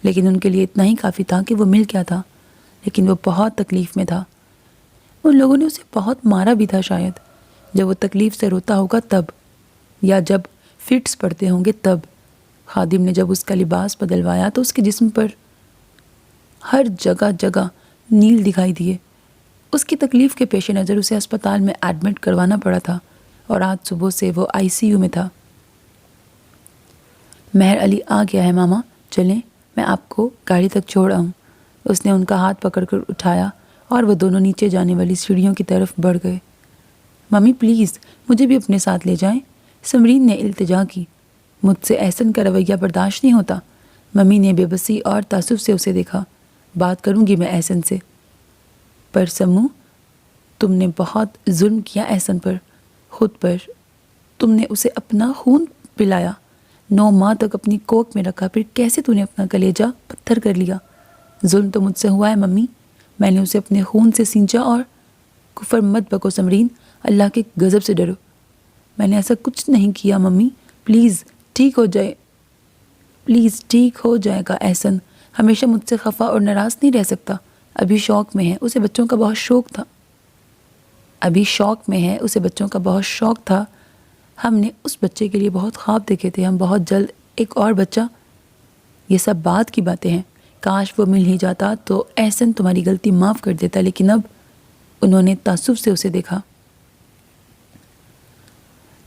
لیکن ان کے لیے اتنا ہی کافی تھا کہ وہ مل گیا تھا، لیکن وہ بہت تکلیف میں تھا۔ ان لوگوں نے اسے بہت مارا بھی تھا، شاید جب وہ تکلیف سے روتا ہوگا تب، یا جب فٹس پڑتے ہوں گے تب۔ خادم نے جب اس کا لباس بدلوایا تو اس کے جسم پر ہر جگہ نیل دکھائی دیے۔ اس کی تکلیف کے پیش نظر اسے اسپتال میں ایڈمٹ کروانا پڑا تھا اور آج صبح سے وہ آئی سی یو میں تھا۔ مہر علی آ گیا ہے ماما، چلیں میں آپ کو گاڑی تک چھوڑ آؤں۔ اس نے ان کا ہاتھ پکڑ کر اٹھایا اور وہ دونوں نیچے جانے والی سیڑھیوں کی طرف بڑھ گئے۔ ممی پلیز مجھے بھی اپنے ساتھ لے جائیں، سمرین نے التجا کی۔ مجھ سے احسن کا رویہ برداشت نہیں ہوتا۔ ممی نے بے بسی اور تعصب سے اسے دیکھا۔ بات کروں گی میں احسن سے، پر سمو تم نے بہت ظلم کیا احسن پر، خود پر۔ تم نے اسے اپنا خون پلایا، 9 ماہ تک اپنی کوکھ میں رکھا، پھر کیسے تو نے اپنا کلیجہ پتھر کر لیا؟ ظلم تو مجھ سے ہوا ہے ممی، میں نے اسے اپنے خون سے سینچا اور کفر مت بکو سمرین، اللہ کے غضب سے ڈرو۔ میں نے ایسا کچھ نہیں کیا ممی، پلیز ٹھیک ہو جائے گا احسن ہمیشہ مجھ سے خفا اور ناراض نہیں رہ سکتا، ابھی شوق میں ہے، اسے بچوں کا بہت شوق تھا، ہم نے اس بچے کے لیے بہت خواب دیکھے تھے، ہم بہت جلد ایک اور بچہ، یہ سب بعد کی باتیں ہیں، کاش وہ مل ہی جاتا تو احسن تمہاری غلطی معاف کر دیتا، لیکن اب انہوں نے تعصب سے اسے دیکھا۔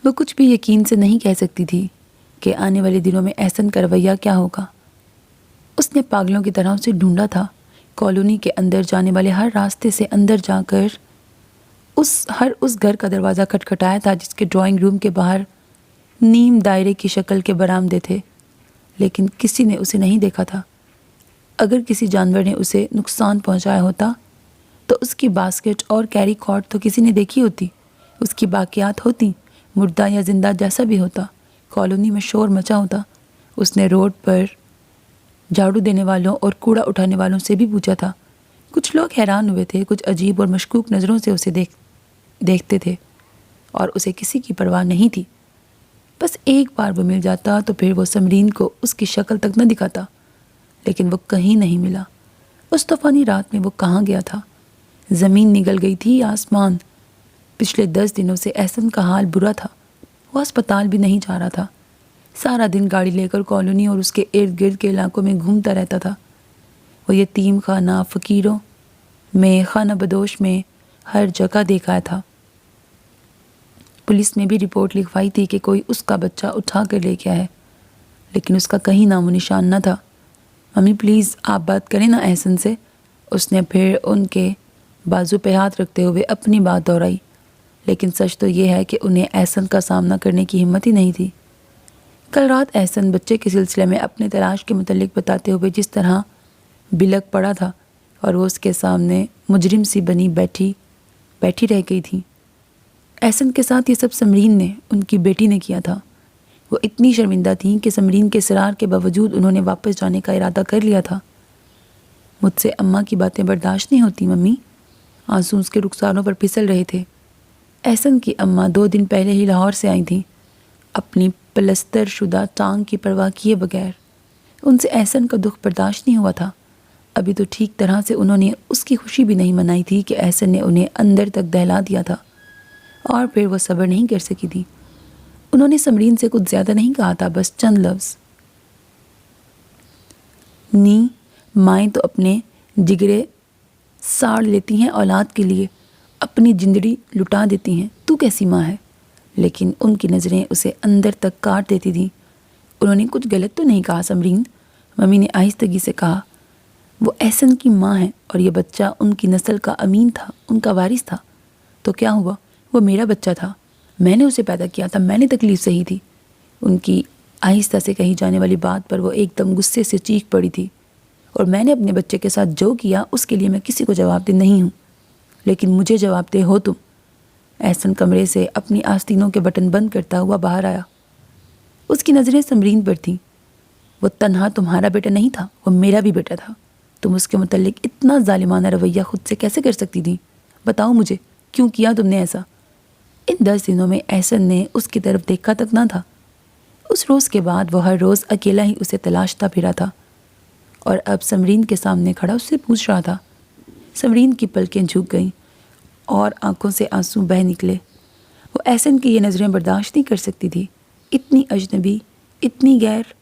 وہ کچھ بھی یقین سے نہیں کہہ سکتی تھی کہ آنے والے دنوں میں احسن کا رویہ کیا ہوگا۔ اس نے پاگلوں کی طرح اسے ڈھونڈا تھا، کالونی کے اندر جانے والے ہر راستے سے اندر جا کر اس گھر کا دروازہ کھٹکھٹایا تھا جس کے ڈرائنگ روم کے باہر نیم دائرے کی شکل کے برآمدے تھے، لیکن کسی نے اسے نہیں دیکھا تھا۔ اگر کسی جانور نے اسے نقصان پہنچایا ہوتا تو اس کی باسکٹ اور کیری کارڈ تو کسی نے دیکھی ہوتی، اس کی باقیات ہوتی، مردہ یا زندہ جیسا بھی ہوتا، کالونی میں شور مچا ہوتا۔ اس نے روڈ پر جھاڑو دینے والوں اور کوڑا اٹھانے والوں سے بھی پوچھا تھا، کچھ لوگ حیران ہوئے تھے، کچھ عجیب اور مشکوک نظروں سے اسے دیکھتے تھے، اور اسے کسی کی پرواہ نہیں تھی۔ بس ایک بار وہ مل جاتا تو پھر وہ سمرین کو اس کی شکل تک نہ دکھاتا، لیکن وہ کہیں نہیں ملا۔ اس طوفانی رات میں وہ کہاں گیا تھا؟ زمین نگل گئی تھی، آسمان۔ پچھلے 10 دنوں سے احسن کا حال برا تھا، وہ اسپتال بھی نہیں جا رہا تھا، سارا دن گاڑی لے کر کالونی اور اس کے ارد گرد کے علاقوں میں گھومتا رہتا تھا۔ وہ یتیم خانہ، فقیروں میں، خانہ بدوش میں، ہر جگہ دیکھا تھا۔ پولیس میں بھی رپورٹ لکھوائی تھی کہ کوئی اس کا بچہ اٹھا کر لے گیا ہے، لیکن اس کا کہیں نام و نشان نہ تھا۔ ممی پلیز آپ بات کریں نا احسن سے، اس نے پھر ان کے بازو پہ ہاتھ رکھتے ہوئے اپنی بات دہرائی، لیکن سچ تو یہ ہے کہ انہیں احسن کا سامنا کرنے کی ہمت ہی نہیں تھی۔ کل رات احسن بچے کے سلسلے میں اپنے تلاش کے متعلق بتاتے ہوئے جس طرح بلک پڑا تھا، اور وہ اس کے سامنے مجرم سی بنی بیٹھی رہ گئی تھی۔ احسن کے ساتھ یہ سب سمرین نے، ان کی بیٹی نے کیا تھا۔ وہ اتنی شرمندہ تھیں کہ سمرین کے اصرار کے باوجود انہوں نے واپس جانے کا ارادہ کر لیا تھا۔ مجھ سے اماں کی باتیں برداشت نہیں ہوتی ممی، آنسو اس کے رخساروں پر پھسل رہے تھے۔ احسن کی اماں 2 دن پہلے ہی لاہور سے آئی تھیں، اپنی پلستر شدہ ٹانگ کی پرواہ کیے بغیر۔ ان سے احسن کا دکھ برداشت نہیں ہوا تھا۔ ابھی تو ٹھیک طرح سے انہوں نے اس کی خوشی بھی نہیں منائی تھی کہ احسن نے انہیں اندر تک دہلا دیا تھا، اور پھر وہ صبر نہیں کر سکی تھی۔ انہوں نے سمرین سے کچھ زیادہ نہیں کہا تھا، بس چند لفظ، مائیں تو اپنے جگرے ساڑ لیتی ہیں اولاد کے لیے، اپنی زندگی لٹا دیتی ہیں، تو کیسی ماں ہے؟ لیکن ان کی نظریں اسے اندر تک کاٹ دیتی تھیں۔ انہوں نے کچھ غلط تو نہیں کہا سمرین، ممی نے آہستگی سے کہا، وہ احسن کی ماں ہے اور یہ بچہ ان کی نسل کا امین تھا، ان کا وارث تھا، تو کیا ہوا؟ وہ میرا بچہ تھا، میں نے اسے پیدا کیا تھا، میں نے تکلیف سہی تھی۔ ان کی آہستہ سے کہی جانے والی بات پر وہ ایک دم غصے سے چیخ پڑی تھی، اور میں نے اپنے بچے کے ساتھ جو کیا اس کے لیے میں کسی کو جواب دہ نہیں ہوں، لیکن مجھے جواب دہ ہو تم۔ احسن کمرے سے اپنی آستینوں کے بٹن بند کرتا ہوا باہر آیا۔ اس کی نظریں سمرین پر تھیں۔ وہ تنہا تمہارا بیٹا نہیں تھا، وہ میرا بھی بیٹا تھا۔ تم اس کے متعلق اتنا ظالمانہ رویہ خود سے کیسے کر سکتی تھی؟ بتاؤ مجھے، کیوں کیا تم نے ایسا؟ ان 10 دنوں میں احسن نے اس کی طرف دیکھا تک نہ تھا۔ اس روز کے بعد وہ ہر روز اکیلا ہی اسے تلاشتا پھرا تھا، اور اب سمرین کے سامنے کھڑا اس سے پوچھ رہا تھا۔ سمرین کی پلکیں جھک گئیں اور آنکھوں سے آنسو بہہ نکلے۔ وہ احسن کی یہ نظریں برداشت نہیں کر سکتی تھی، اتنی اجنبی، اتنی غیر۔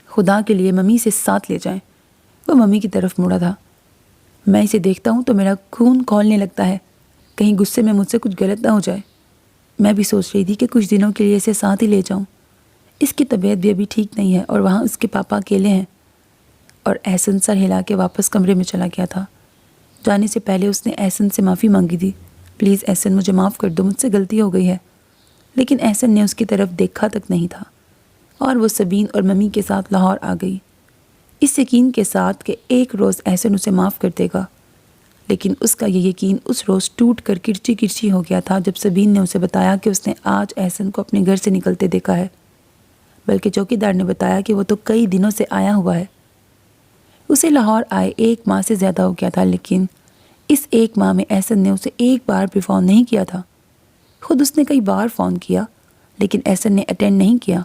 خدا کے لیے ممی سے ساتھ لے جائیں۔ وہ ممی کی طرف مڑا تھا۔ میں اسے دیکھتا ہوں تو میرا خون کھولنے لگتا ہے، کہیں غصے میں مجھ سے کچھ غلط نہ ہو جائے۔ میں بھی سوچ رہی تھی کہ کچھ دنوں کے لیے اسے ساتھ ہی لے جاؤں، اس کی طبیعت بھی ابھی ٹھیک نہیں ہے، اور وہاں اس کے پاپا اکیلے ہیں۔ اور احسن سر ہلا کے واپس کمرے میں چلا گیا تھا۔ جانے سے پہلے اس نے احسن سے معافی مانگی تھی، پلیز احسن مجھے معاف کر دو، مجھ سے غلطی ہو گئی ہے۔ لیکن احسن نے اس کی طرف دیکھا تک نہیں تھا، اور وہ سبین اور ممی کے ساتھ لاہور آ گئی، اس یقین کے ساتھ کہ ایک روز احسن اسے معاف کر دے گا۔ لیکن اس کا یہ یقین اس روز ٹوٹ کر کرچی کرچی ہو گیا تھا جب سبین نے اسے بتایا کہ اس نے آج احسن کو اپنے گھر سے نکلتے دیکھا ہے۔ بلکہ چوکیدار نے بتایا کہ وہ تو کئی دنوں سے آیا ہوا ہے۔ اسے لاہور آئے 1 ماہ سے زیادہ ہو گیا تھا، لیکن اس 1 ماہ میں احسن نے اسے ایک بار بھی فون نہیں کیا تھا۔ خود اس نے کئی بار فون کیا لیکن احسن نے اٹینڈ نہیں کیا،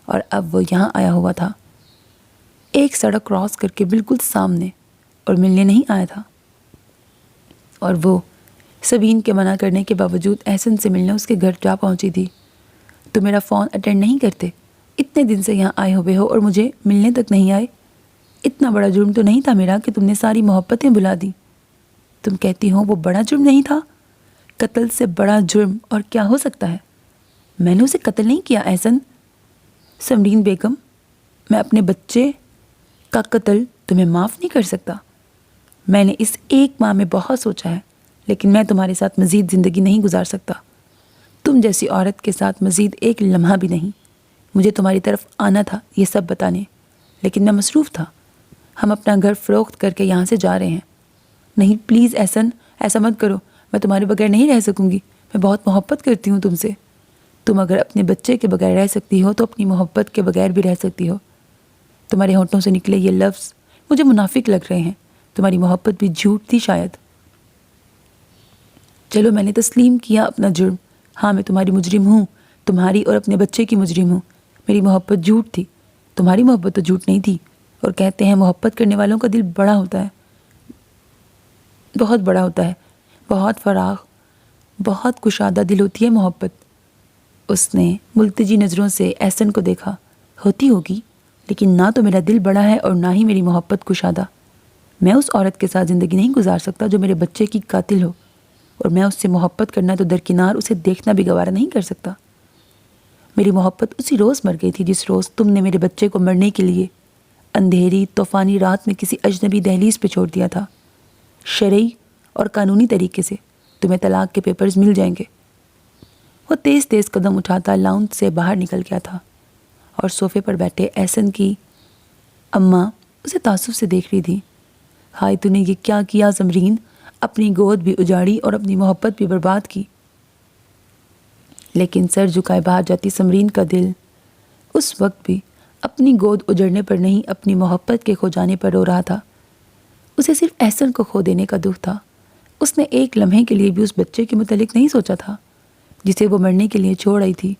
اور اب وہ یہاں آیا ہوا تھا، ایک سڑک کراس کر کے بالکل سامنے، اور ملنے نہیں آیا تھا۔ اور وہ سبین کے منع کرنے کے باوجود احسن سے ملنے اس کے گھر جا پہنچی تھی۔ تم میرا فون اٹینڈ نہیں کرتے، اتنے دن سے یہاں آئے ہوئے ہو اور مجھے ملنے تک نہیں آئے۔ اتنا بڑا جرم تو نہیں تھا میرا کہ تم نے ساری محبتیں بلا دی۔ تم کہتی ہو وہ بڑا جرم نہیں تھا؟ قتل سے بڑا جرم اور کیا ہو سکتا ہے؟ میں نے اسے قتل نہیں کیا احسن۔ سمرین بیگم، میں اپنے بچے کا قتل تمہیں معاف نہیں کر سکتا۔ میں نے اس 1 ماہ میں بہت سوچا ہے، لیکن میں تمہارے ساتھ مزید زندگی نہیں گزار سکتا۔ تم جیسی عورت کے ساتھ مزید ایک لمحہ بھی نہیں۔ مجھے تمہاری طرف آنا تھا یہ سب بتانے، لیکن میں مصروف تھا۔ ہم اپنا گھر فروخت کر کے یہاں سے جا رہے ہیں۔ نہیں پلیز احسن، ایسا مت کرو، میں تمہارے بغیر نہیں رہ سکوں گی۔ میں بہت محبت کرتی ہوں تم سے۔ تم اگر اپنے بچے کے بغیر رہ سکتی ہو تو اپنی محبت کے بغیر بھی رہ سکتی ہو۔ تمہارے ہونٹوں سے نکلے یہ لفظ مجھے منافق لگ رہے ہیں۔ تمہاری محبت بھی جھوٹ تھی شاید۔ چلو میں نے تسلیم کیا اپنا جرم۔ ہاں میں تمہاری مجرم ہوں، تمہاری اور اپنے بچے کی مجرم ہوں۔ میری محبت جھوٹ تھی، تمہاری محبت تو جھوٹ نہیں تھی۔ اور کہتے ہیں محبت کرنے والوں کا دل بڑا ہوتا ہے، بہت بڑا ہوتا ہے، بہت فراخ، بہت کشادہ دل ہوتی ہے محبت۔ اس نے ملتجی نظروں سے احسن کو دیکھا۔ ہوتی ہوگی، لیکن نہ تو میرا دل بڑا ہے اور نہ ہی میری محبت کشادہ۔ میں اس عورت کے ساتھ زندگی نہیں گزار سکتا جو میرے بچے کی قاتل ہو، اور میں اس سے محبت کرنا تو درکنار اسے دیکھنا بھی گوارا نہیں کر سکتا۔ میری محبت اسی روز مر گئی تھی جس روز تم نے میرے بچے کو مرنے کے لیے اندھیری طوفانی رات میں کسی اجنبی دہلیز پہ چھوڑ دیا تھا۔ شرعی اور قانونی طریقے سے تمہیں طلاق کے پیپرز مل جائیں گے۔ وہ تیز تیز قدم اٹھاتا لاؤنج سے باہر نکل گیا تھا، اور صوفے پر بیٹھے احسن کی اماں اسے تعصب سے دیکھ رہی تھی۔ ہائے تو نے یہ کیا کیا سمرین، اپنی گود بھی اجاڑی اور اپنی محبت بھی برباد کی۔ لیکن سر جھکائے باہر جاتی سمرین کا دل اس وقت بھی اپنی گود اجڑنے پر نہیں، اپنی محبت کے کھو جانے پر رو رہا تھا۔ اسے صرف احسن کو کھو دینے کا دکھ تھا۔ اس نے ایک لمحے کے لیے بھی اس بچے کے متعلق نہیں سوچا تھا جسے وہ مرنے کے لیے چھوڑ آئی تھی۔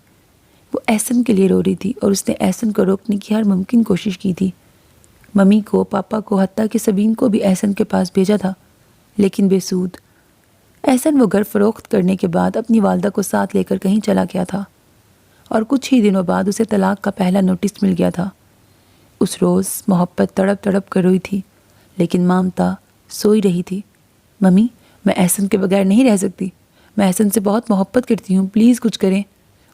وہ احسن کے لیے رو رہی تھی، اور اس نے احسن کو روکنے کی ہر ممکن کوشش کی تھی۔ ممی کو، پاپا کو، حتیٰ کہ سبین کو بھی احسن کے پاس بھیجا تھا، لیکن بے سود۔ احسن وہ گھر فروخت کرنے کے بعد اپنی والدہ کو ساتھ لے کر کہیں چلا گیا تھا، اور کچھ ہی دنوں بعد اسے طلاق کا پہلا نوٹس مل گیا تھا۔ اس روز محبت تڑپ تڑپ کر روئی تھی، لیکن مامتا سوئی رہی تھی۔ ممی، میں احسن کے بغیر نہیں رہ سکتی۔ میں احسن سے بہت محبت کرتی ہوں، پلیز کچھ کریں،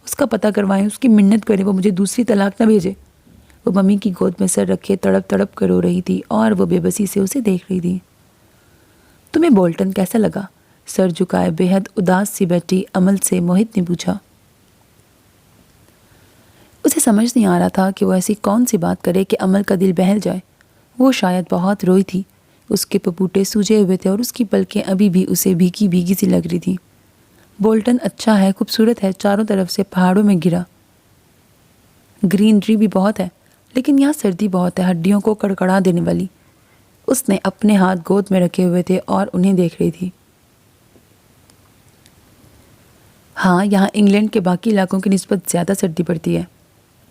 اس کا پتہ کروائیں، اس کی منت کریں، وہ مجھے دوسری طلاق نہ بھیجے۔ وہ ممی کی گود میں سر رکھے تڑپ تڑپ کر رو رہی تھی، اور وہ بے بسی سے اسے دیکھ رہی تھی۔ تمہیں بولٹن کیسا لگا؟ سر جھکائے بے حد اداس سی بیٹھی عمل سے موہت نے پوچھا۔ اسے سمجھ نہیں آ رہا تھا کہ وہ ایسی کون سی بات کرے کہ عمل کا دل بہل جائے۔ وہ شاید بہت روئی تھی، اس کے پپوٹے سوجے ہوئے تھے اور اس کی پلکیں ابھی بھی اسے بھیگی بھیگی سی لگ رہی تھی۔ بولٹن اچھا ہے، خوبصورت ہے، چاروں طرف سے پہاڑوں میں گرا گرینری بھی بہت ہے، لیکن یہاں سردی بہت ہے، ہڈیوں کو کڑکڑا دینے والی۔ اس نے اپنے ہاتھ گود میں رکھے ہوئے تھے اور انہیں دیکھ رہی تھی۔ ہاں، یہاں انگلینڈ کے باقی علاقوں کی نسبت زیادہ سردی پڑتی ہے۔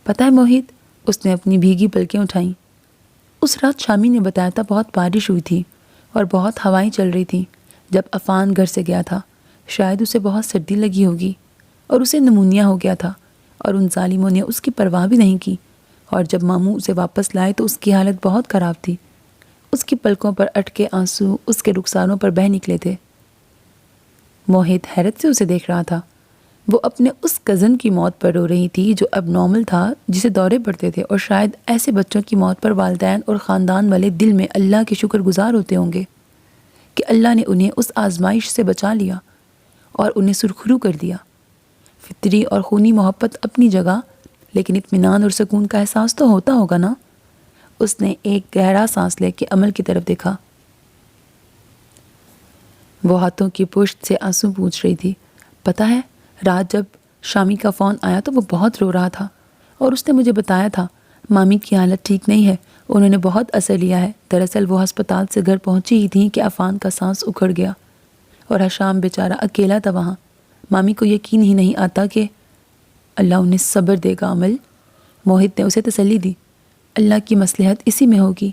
پتہ ہے موہت، اس نے اپنی بھیگی پلکیں اٹھائیں۔ اس رات شامی نے بتایا تھا بہت بارش ہوئی تھی اور بہت ہوائیں چل رہی تھیں جب عفان گھر سے گیا تھا۔ شاید اسے بہت سردی لگی ہوگی اور اسے نمونیا ہو گیا تھا، اور ان ظالموں نے اس کی پرواہ بھی نہیں کی، اور جب ماموں اسے واپس لائے تو اس کی حالت بہت خراب تھی۔ اس کی پلکوں پر اٹکے آنسو اس کے رخساروں پر بہہ نکلے تھے۔ موہت حیرت سے اسے دیکھ رہا تھا۔ وہ اپنے اس کزن کی موت پر رو رہی تھی جو اب نارمل تھا، جسے دورے پڑتے تھے، اور شاید ایسے بچوں کی موت پر والدین اور خاندان والے دل میں اللہ کے شکر گزار ہوتے ہوں گے کہ اللہ نے انہیں اس آزمائش سے بچا لیا اور انہیں سرخرو کر دیا۔ فطری اور خونی محبت اپنی جگہ، لیکن اطمینان اور سکون کا احساس تو ہوتا ہوگا نا۔ اس نے ایک گہرا سانس لے کے عمل کی طرف دیکھا۔ وہ ہاتھوں کی پشت سے آنسو پوچھ رہی تھی۔ پتہ ہے، رات جب شامی کا فون آیا تو وہ بہت رو رہا تھا اور اس نے مجھے بتایا تھا مامی کی حالت ٹھیک نہیں ہے، انہوں نے بہت اثر لیا ہے۔ دراصل وہ ہسپتال سے گھر پہنچی ہی تھیں کہ عفان کا سانس اکھڑ گیا اور حشام بیچارہ اکیلا تھا وہاں۔ مامی کو یقین ہی نہیں آتا کہ اللہ انہیں صبر دے گا عمل۔ موہت نے اسے تسلی دی، اللہ کی مصلحت اسی میں ہوگی۔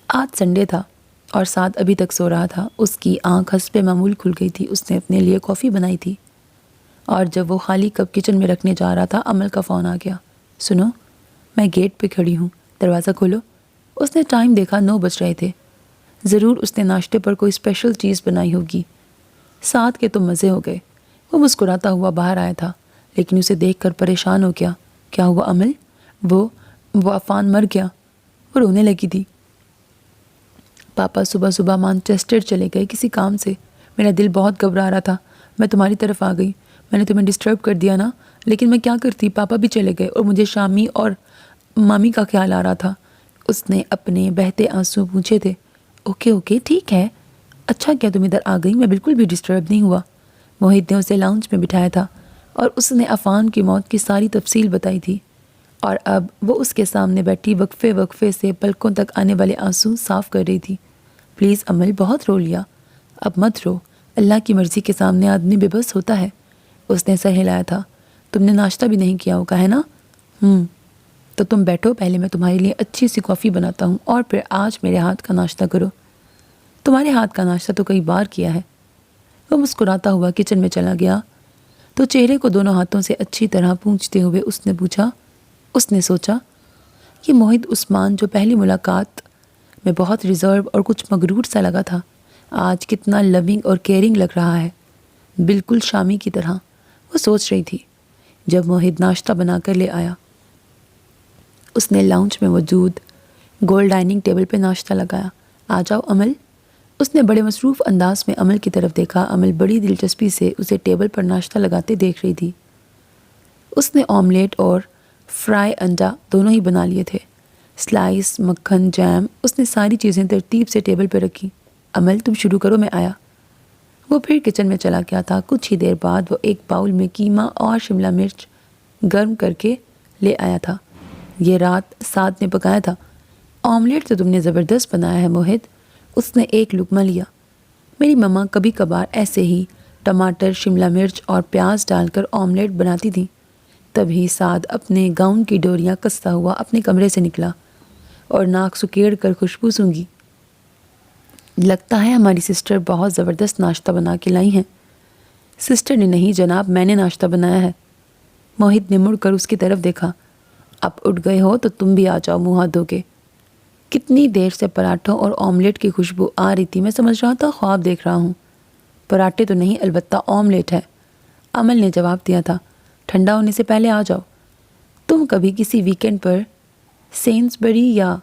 آج سنڈے تھا اور سعد ابھی تک سو رہا تھا۔ اس کی آنکھ حسب معمول کھل گئی تھی۔ اس نے اپنے لیے کافی بنائی تھی اور جب وہ خالی کپ کچن میں رکھنے جا رہا تھا عمل کا فون آ گیا۔ سنو، میں گیٹ پہ کھڑی ہوں، دروازہ کھولو۔ اس نے ٹائم دیکھا، 9 بج رہے تھے۔ ضرور اس نے ناشتے پر کوئی اسپیشل چیز بنائی ہوگی۔ سعد کے تو مزے ہو گئے۔ وہ مسکراتا ہوا باہر آیا تھا لیکن اسے دیکھ کر پریشان ہو گیا۔ کیا ہوا عمل؟ وہ عفان مر گیا۔ وہ رونے لگی تھی۔ پاپا صبح صبح مانچسٹر چلے گئے کسی کام سے۔ میرا دل بہت گھبرا رہا تھا، میں تمہاری طرف آ گئی۔ میں نے تمہیں ڈسٹرب کر دیا نا، لیکن میں کیا کرتی، پاپا بھی چلے گئے اور مجھے شامی اور مامی کا خیال آ رہا تھا۔ اس نے اپنے بہتے آنسو پوچھے تھے۔ اوکے ٹھیک ہے، اچھا کیا تم ادھر آ گئی، میں بالکل بھی ڈسٹرب نہیں ہوا۔ موہت نے اسے لاؤنج میں بٹھایا تھا اور اس نے عفان کی موت کی ساری تفصیل بتائی تھی اور اب وہ اس کے سامنے بیٹھی وقفے سے پلکوں تک آنے والے آنسو صاف کر رہی تھی۔ پلیز عمل، بہت رو لیا، اب مت رو، اللہ کی مرضی کے سامنے آدمی بے بس ہوتا ہے۔ اس نے سر ہلایا تھا۔ تم نے ناشتہ بھی نہیں کیا ہوگا ہے نا؟ تو تم بیٹھو، پہلے میں تمہارے لیے اچھی سی کافی بناتا ہوں اور پھر آج میرے ہاتھ کا ناشتہ کرو۔ تمہارے ہاتھ کا ناشتہ تو کئی بار کیا ہے۔ وہ مسکراتا ہوا کچن میں چلا گیا تو چہرے کو دونوں ہاتھوں سے اچھی طرح پونچھتے ہوئے اس نے پوچھا، اس نے سوچا یہ موہت عثمان جو پہلی ملاقات میں بہت ریزرو اور کچھ مغرور سا لگا تھا، آج کتنا لونگ اور کیئرنگ لگ رہا ہے، بالکل شامی کی طرح۔ وہ سوچ رہی تھی جب موہت ناشتہ بنا کر لے آیا۔ اس نے لاؤنج میں موجود گول ڈائننگ ٹیبل پہ ناشتہ لگایا۔ آ جاؤ عمل۔ اس نے بڑے مصروف انداز میں عمل کی طرف دیکھا۔ عمل بڑی دلچسپی سے اسے ٹیبل پر ناشتہ لگاتے دیکھ رہی تھی۔ اس نے آملیٹ اور فرائی انڈا دونوں ہی بنا لیے تھے۔ سلائس، مکھن، جیم، اس نے ساری چیزیں ترتیب سے ٹیبل پہ رکھی۔ عمل تم شروع کرو، میں آیا۔ وہ پھر کچن میں چلا گیا تھا۔ کچھ ہی دیر بعد وہ ایک باؤل میں قیمہ اور شملہ مرچ گرم کر کے لے آیا تھا۔ یہ رات سعد نے پکایا تھا۔ آملیٹ تو تم نے زبردست بنایا ہے موہت۔ اس نے ایک لقمہ لیا۔ میری مما کبھی کبھار ایسے ہی ٹماٹر، شملہ مرچ اور پیاز ڈال کر آملیٹ بناتی تھی۔ تبھی سعد اپنے گاؤن کی ڈوریاں کستا ہوا اپنے کمرے سے نکلا اور ناک سکیڑ کر خوشبو سونگھی۔ لگتا ہے ہماری سسٹر بہت زبردست ناشتہ بنا کے لائی ہیں۔ سسٹر نے نہیں جناب، میں نے ناشتہ بنایا ہے۔ موہت نے مڑ کر اس کی طرف دیکھا۔ اب اٹھ گئے ہو تو تم بھی آ جاؤ منہ ہاتھ دھو کے۔ کتنی دیر سے پراٹھوں اور آملیٹ کی خوشبو آ رہی تھی، میں سمجھ رہا تھا خواب دیکھ رہا ہوں۔ پراٹھے تو نہیں، البتہ آملیٹ ہے، عمل نے جواب دیا تھا۔ ٹھنڈا ہونے سے پہلے آ جاؤ۔ تم کبھی کسی ویکینڈ پر سینسبری یا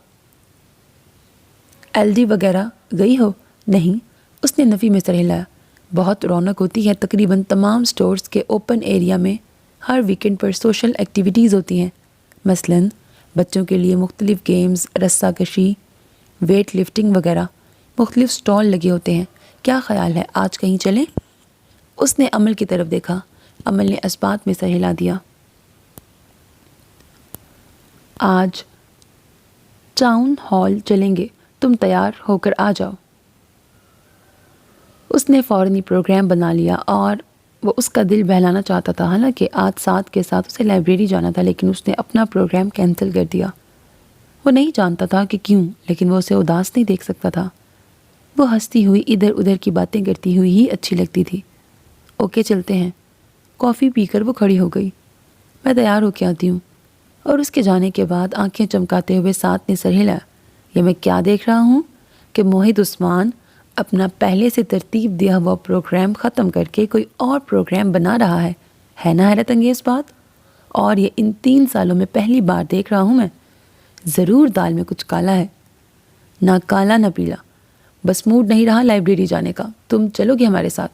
ایلڈی وغیرہ گئی ہو؟ نہیں، اس نے نفی میں سر ہلایا۔ بہت رونق ہوتی ہے، تقریباً تمام سٹورز کے اوپن ایریا میں ہر ویکینڈ پر سوشل ایکٹیویٹیز ہوتی ہیں، مثلاً بچوں کے لیے مختلف گیمز، رسہ کشی، ویٹ لفٹنگ وغیرہ۔ مختلف سٹال لگے ہوتے ہیں۔ کیا خیال ہے آج کہیں چلیں؟ اس نے عمل کی طرف دیکھا۔ عمل نے اثبات میں سر ہلا دیا۔ آج ٹاؤن ہال چلیں گے، تم تیار ہو کر آ جاؤ۔ اس نے فوراً پروگرام بنا لیا اور وہ اس کا دل بہلانا چاہتا تھا۔ حالانکہ آج سعد کے ساتھ اسے لائبریری جانا تھا، لیکن اس نے اپنا پروگرام کینسل کر دیا۔ وہ نہیں جانتا تھا کہ کیوں، لیکن وہ اسے اداس نہیں دیکھ سکتا تھا۔ وہ ہنستی ہوئی ادھر ادھر کی باتیں کرتی ہوئی ہی اچھی لگتی تھی۔ اوکے چلتے ہیں۔ کافی پی کر وہ کھڑی ہو گئی۔ میں تیار ہو کے آتی ہوں۔ اور اس کے جانے کے بعد آنکھیں چمکاتے ہوئے سعد نے سر ہلایا۔ یہ میں کیا دیکھ رہا ہوں کہ موہت عثمان اپنا پہلے سے ترتیب دیا ہوا پروگرام ختم کر کے کوئی اور پروگرام بنا رہا ہے نا حیرت انگیز بات؟ اور یہ ان 3 سالوں میں پہلی بار دیکھ رہا ہوں میں۔ ضرور دال میں کچھ کالا ہے۔ نہ کالا نہ پیلا، بس موڈ نہیں رہا لائبریری جانے کا۔ تم چلو گے ہمارے ساتھ؟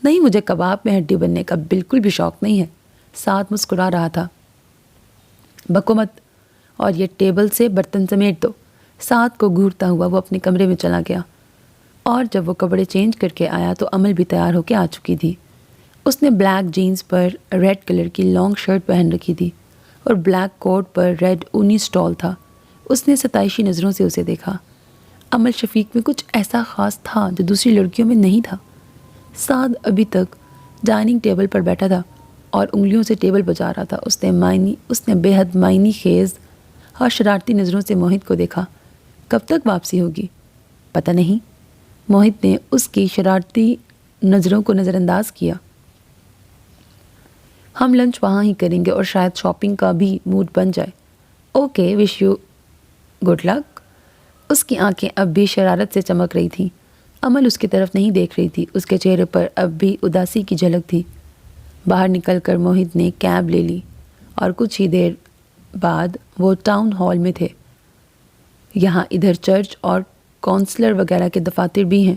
نہیں، مجھے کباب میں ہڈی بننے کا بالکل بھی شوق نہیں ہے۔ سعد مسکرا رہا تھا۔ بکو مت، اور یہ ٹیبل سے برتن سمیٹ دو۔ سعد کو گھورتا ہوا وہ اپنے کمرے میں چلا گیا اور جب وہ کپڑے چینج کر کے آیا تو عمل بھی تیار ہو کے آ چکی تھی۔ اس نے بلیک جینز پر ریڈ کلر کی لانگ شرٹ پہن رکھی تھی اور بلیک کوٹ پر ریڈ اونی سٹال تھا۔ اس نے ستائشی نظروں سے اسے دیکھا۔ عمل شفیق میں کچھ ایسا خاص تھا جو دوسری لڑکیوں میں نہیں تھا۔ سعد ابھی تک ڈائننگ ٹیبل پر بیٹھا تھا اور انگلیوں سے ٹیبل بجا رہا تھا۔ اس نے بے حد معنی خیز اور شرارتی نظروں سے موہت کو دیکھا۔ کب تک واپسی ہوگی؟ پتہ نہیں۔ موہت نے اس کی شرارتی نظروں کو نظر انداز کیا۔ ہم لنچ وہاں ہی کریں گے اور شاید شاپنگ کا بھی موڈ بن جائے۔ Okay, wish you good luck. اس کی آنکھیں اب بھی شرارت سے چمک رہی تھیں۔ عمل اس کی طرف نہیں دیکھ رہی تھی۔ اس کے چہرے پر اب بھی اداسی کی جھلک تھی۔ باہر نکل کر موہت نے کیب لے لی اور کچھ ہی دیر بعد وہ ٹاؤن ہال میں تھے۔ یہاں ادھر چرچ اور کونسلر وغیرہ کے دفاتر بھی ہیں۔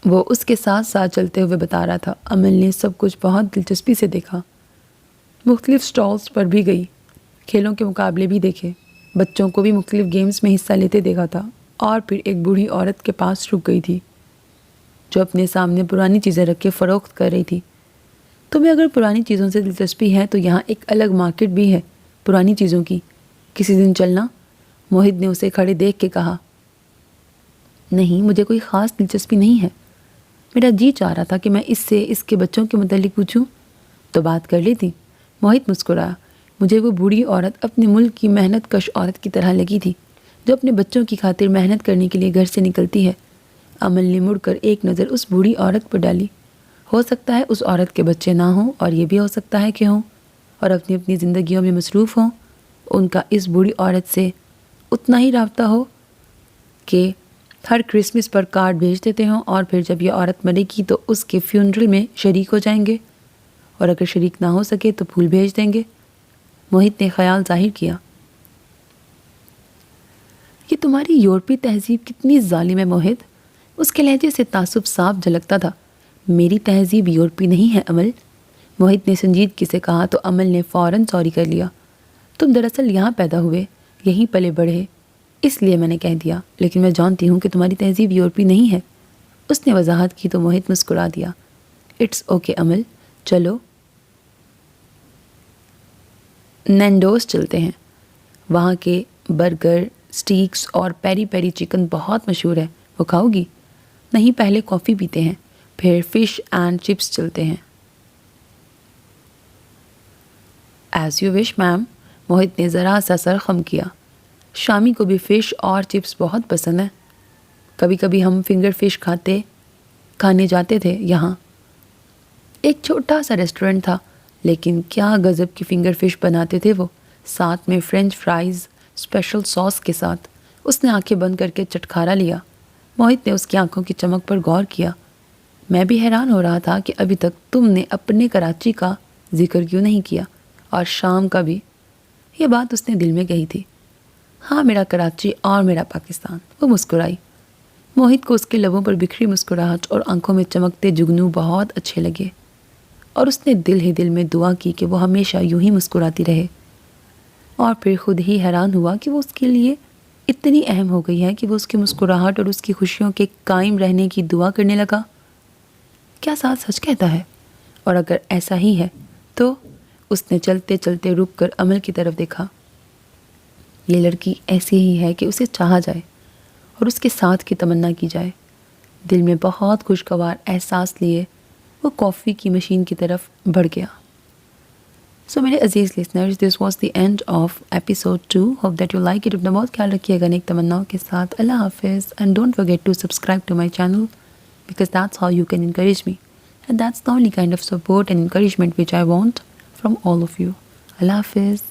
وہ اس کے ساتھ ساتھ چلتے ہوئے بتا رہا تھا۔ عمل نے سب کچھ بہت دلچسپی سے دیکھا۔ مختلف سٹالز پر بھی گئی، کھیلوں کے مقابلے بھی دیکھے، بچوں کو بھی مختلف گیمز میں حصہ لیتے دیکھا تھا، اور پھر ایک بوڑھی عورت کے پاس رک گئی تھی جو اپنے سامنے پرانی چیزیں رکھ کے فروخت کر رہی تھی۔ تمہیں اگر پرانی چیزوں سے دلچسپی ہے تو یہاں ایک الگ مارکیٹ بھی ہے پرانی چیزوں کی، کسی دن چلنا؟ موہت نے اسے کھڑے دیکھ کے کہا۔ نہیں، مجھے کوئی خاص دلچسپی نہیں ہے، میرا جی چاہ رہا تھا کہ میں اس سے اس کے بچوں کے متعلق پوچھوں تو بات کر لیتی۔ موہت مسکرایا۔ مجھے وہ بوڑھی عورت اپنے ملک کی محنت کش عورت کی طرح لگی تھی جو اپنے بچوں کی خاطر محنت کرنے کے لیے گھر سے نکلتی ہے۔ عمل نے مڑ کر ایک نظر اس بوڑھی عورت پر ڈالی۔ ہو سکتا ہے اس عورت کے بچے نہ ہوں، اور یہ بھی ہو سکتا ہے کہ ہوں، اور اپنی اپنی زندگیوں میں مصروف ہوں۔ ان کا اس بوڑھی عورت سے اتنا ہی رابطہ ہو کہ ہر کرسمس پر کارڈ بھیج دیتے ہوں، اور پھر جب یہ عورت مرے گی تو اس کے فیونرل میں شریک ہو جائیں گے، اور اگر شریک نہ ہو سکے تو پھول بھیج دیں گے۔ موہت نے خیال ظاہر کیا۔ یہ تمہاری یورپی تہذیب کتنی ظالم ہے موہت۔ اس کے لہجے سے تعصب صاف جھلکتا تھا۔ میری تہذیب یورپی نہیں ہے عمل، موہت نے سنجیدگی سے کہا تو عمل نے فوراً سوری کر لیا۔ تم دراصل یہاں پیدا ہوئے، یہیں پلے بڑھے، اس لیے میں نے کہہ دیا، لیکن میں جانتی ہوں کہ تمہاری تہذیب یورپی نہیں ہے۔ اس نے وضاحت کی تو موہت مسکرا دیا۔ اٹس اوکے عمل، چلو نینڈوز چلتے ہیں۔ وہاں کے برگر، سٹیکس اور پیری پیری چکن بہت مشہور ہے، وہ کھاؤ گی؟ نہیں، پہلے کافی پیتے ہیں، پھر فش اینڈ چپس چلتے ہیں۔ ایز یو وش میم، موہت نے ذرا سا سر خم کیا۔ شامی کو بھی فش اور چپس بہت پسند ہیں۔ کبھی کبھی ہم فنگر فش کھانے جاتے تھے یہاں۔ ایک چھوٹا سا ریسٹورنٹ تھا، لیکن کیا غضب کی فنگر فش بناتے تھے وہ، ساتھ میں فرینچ فرائز اسپیشل ساس کے ساتھ۔ اس نے آنکھیں بند کر کے چٹکارا لیا۔ موہت نے اس کی آنکھوں کی چمک پر غور کیا۔ میں بھی حیران ہو رہا تھا کہ ابھی تک تم نے اپنے کراچی کا ذکر کیوں نہیں کیا، اور شام کا بھی۔ یہ بات اس نے دل میں کہی تھی۔ ہاں، میرا کراچی اور میرا پاکستان۔ وہ مسکرائی۔ موہت کو اس کے لبوں پر بکھری مسکراہٹ اور آنکھوں میں چمکتے جگنو بہت اچھے لگے، اور اس نے دل ہی دل میں دعا کی کہ وہ ہمیشہ یوں ہی مسکراتی رہے، اور پھر خود ہی حیران ہوا کہ وہ اس کے لیے اتنی اہم ہو گئی ہے کہ وہ اس کی مسکراہٹ اور اس کی خوشیوں کے قائم رہنے کی دعا کرنے لگا۔ کیا ساتھ سچ کہتا ہے؟ اور اگر ایسا ہی ہے تو؟ اس نے چلتے چلتے رک کر عمل کی طرف دیکھا۔ یہ لڑکی ایسی ہی ہے کہ اسے چاہا جائے اور اس کے ساتھ کی تمنا کی جائے۔ دل میں بہت خوشگوار احساس لیے وہ کافی کی مشین کی طرف بڑھ گیا۔ سو میرے عزیز listeners, this was the end of episode 2. Hope that you like it. اپنا بہت خیال رکھیے گا نیک تمناؤں کے ساتھ۔ اللہ حافظ، and don't forget to subscribe to my channel because that's how you can encourage me, and that's the only kind of support and encouragement which I want from all of you. Allah Hafiz.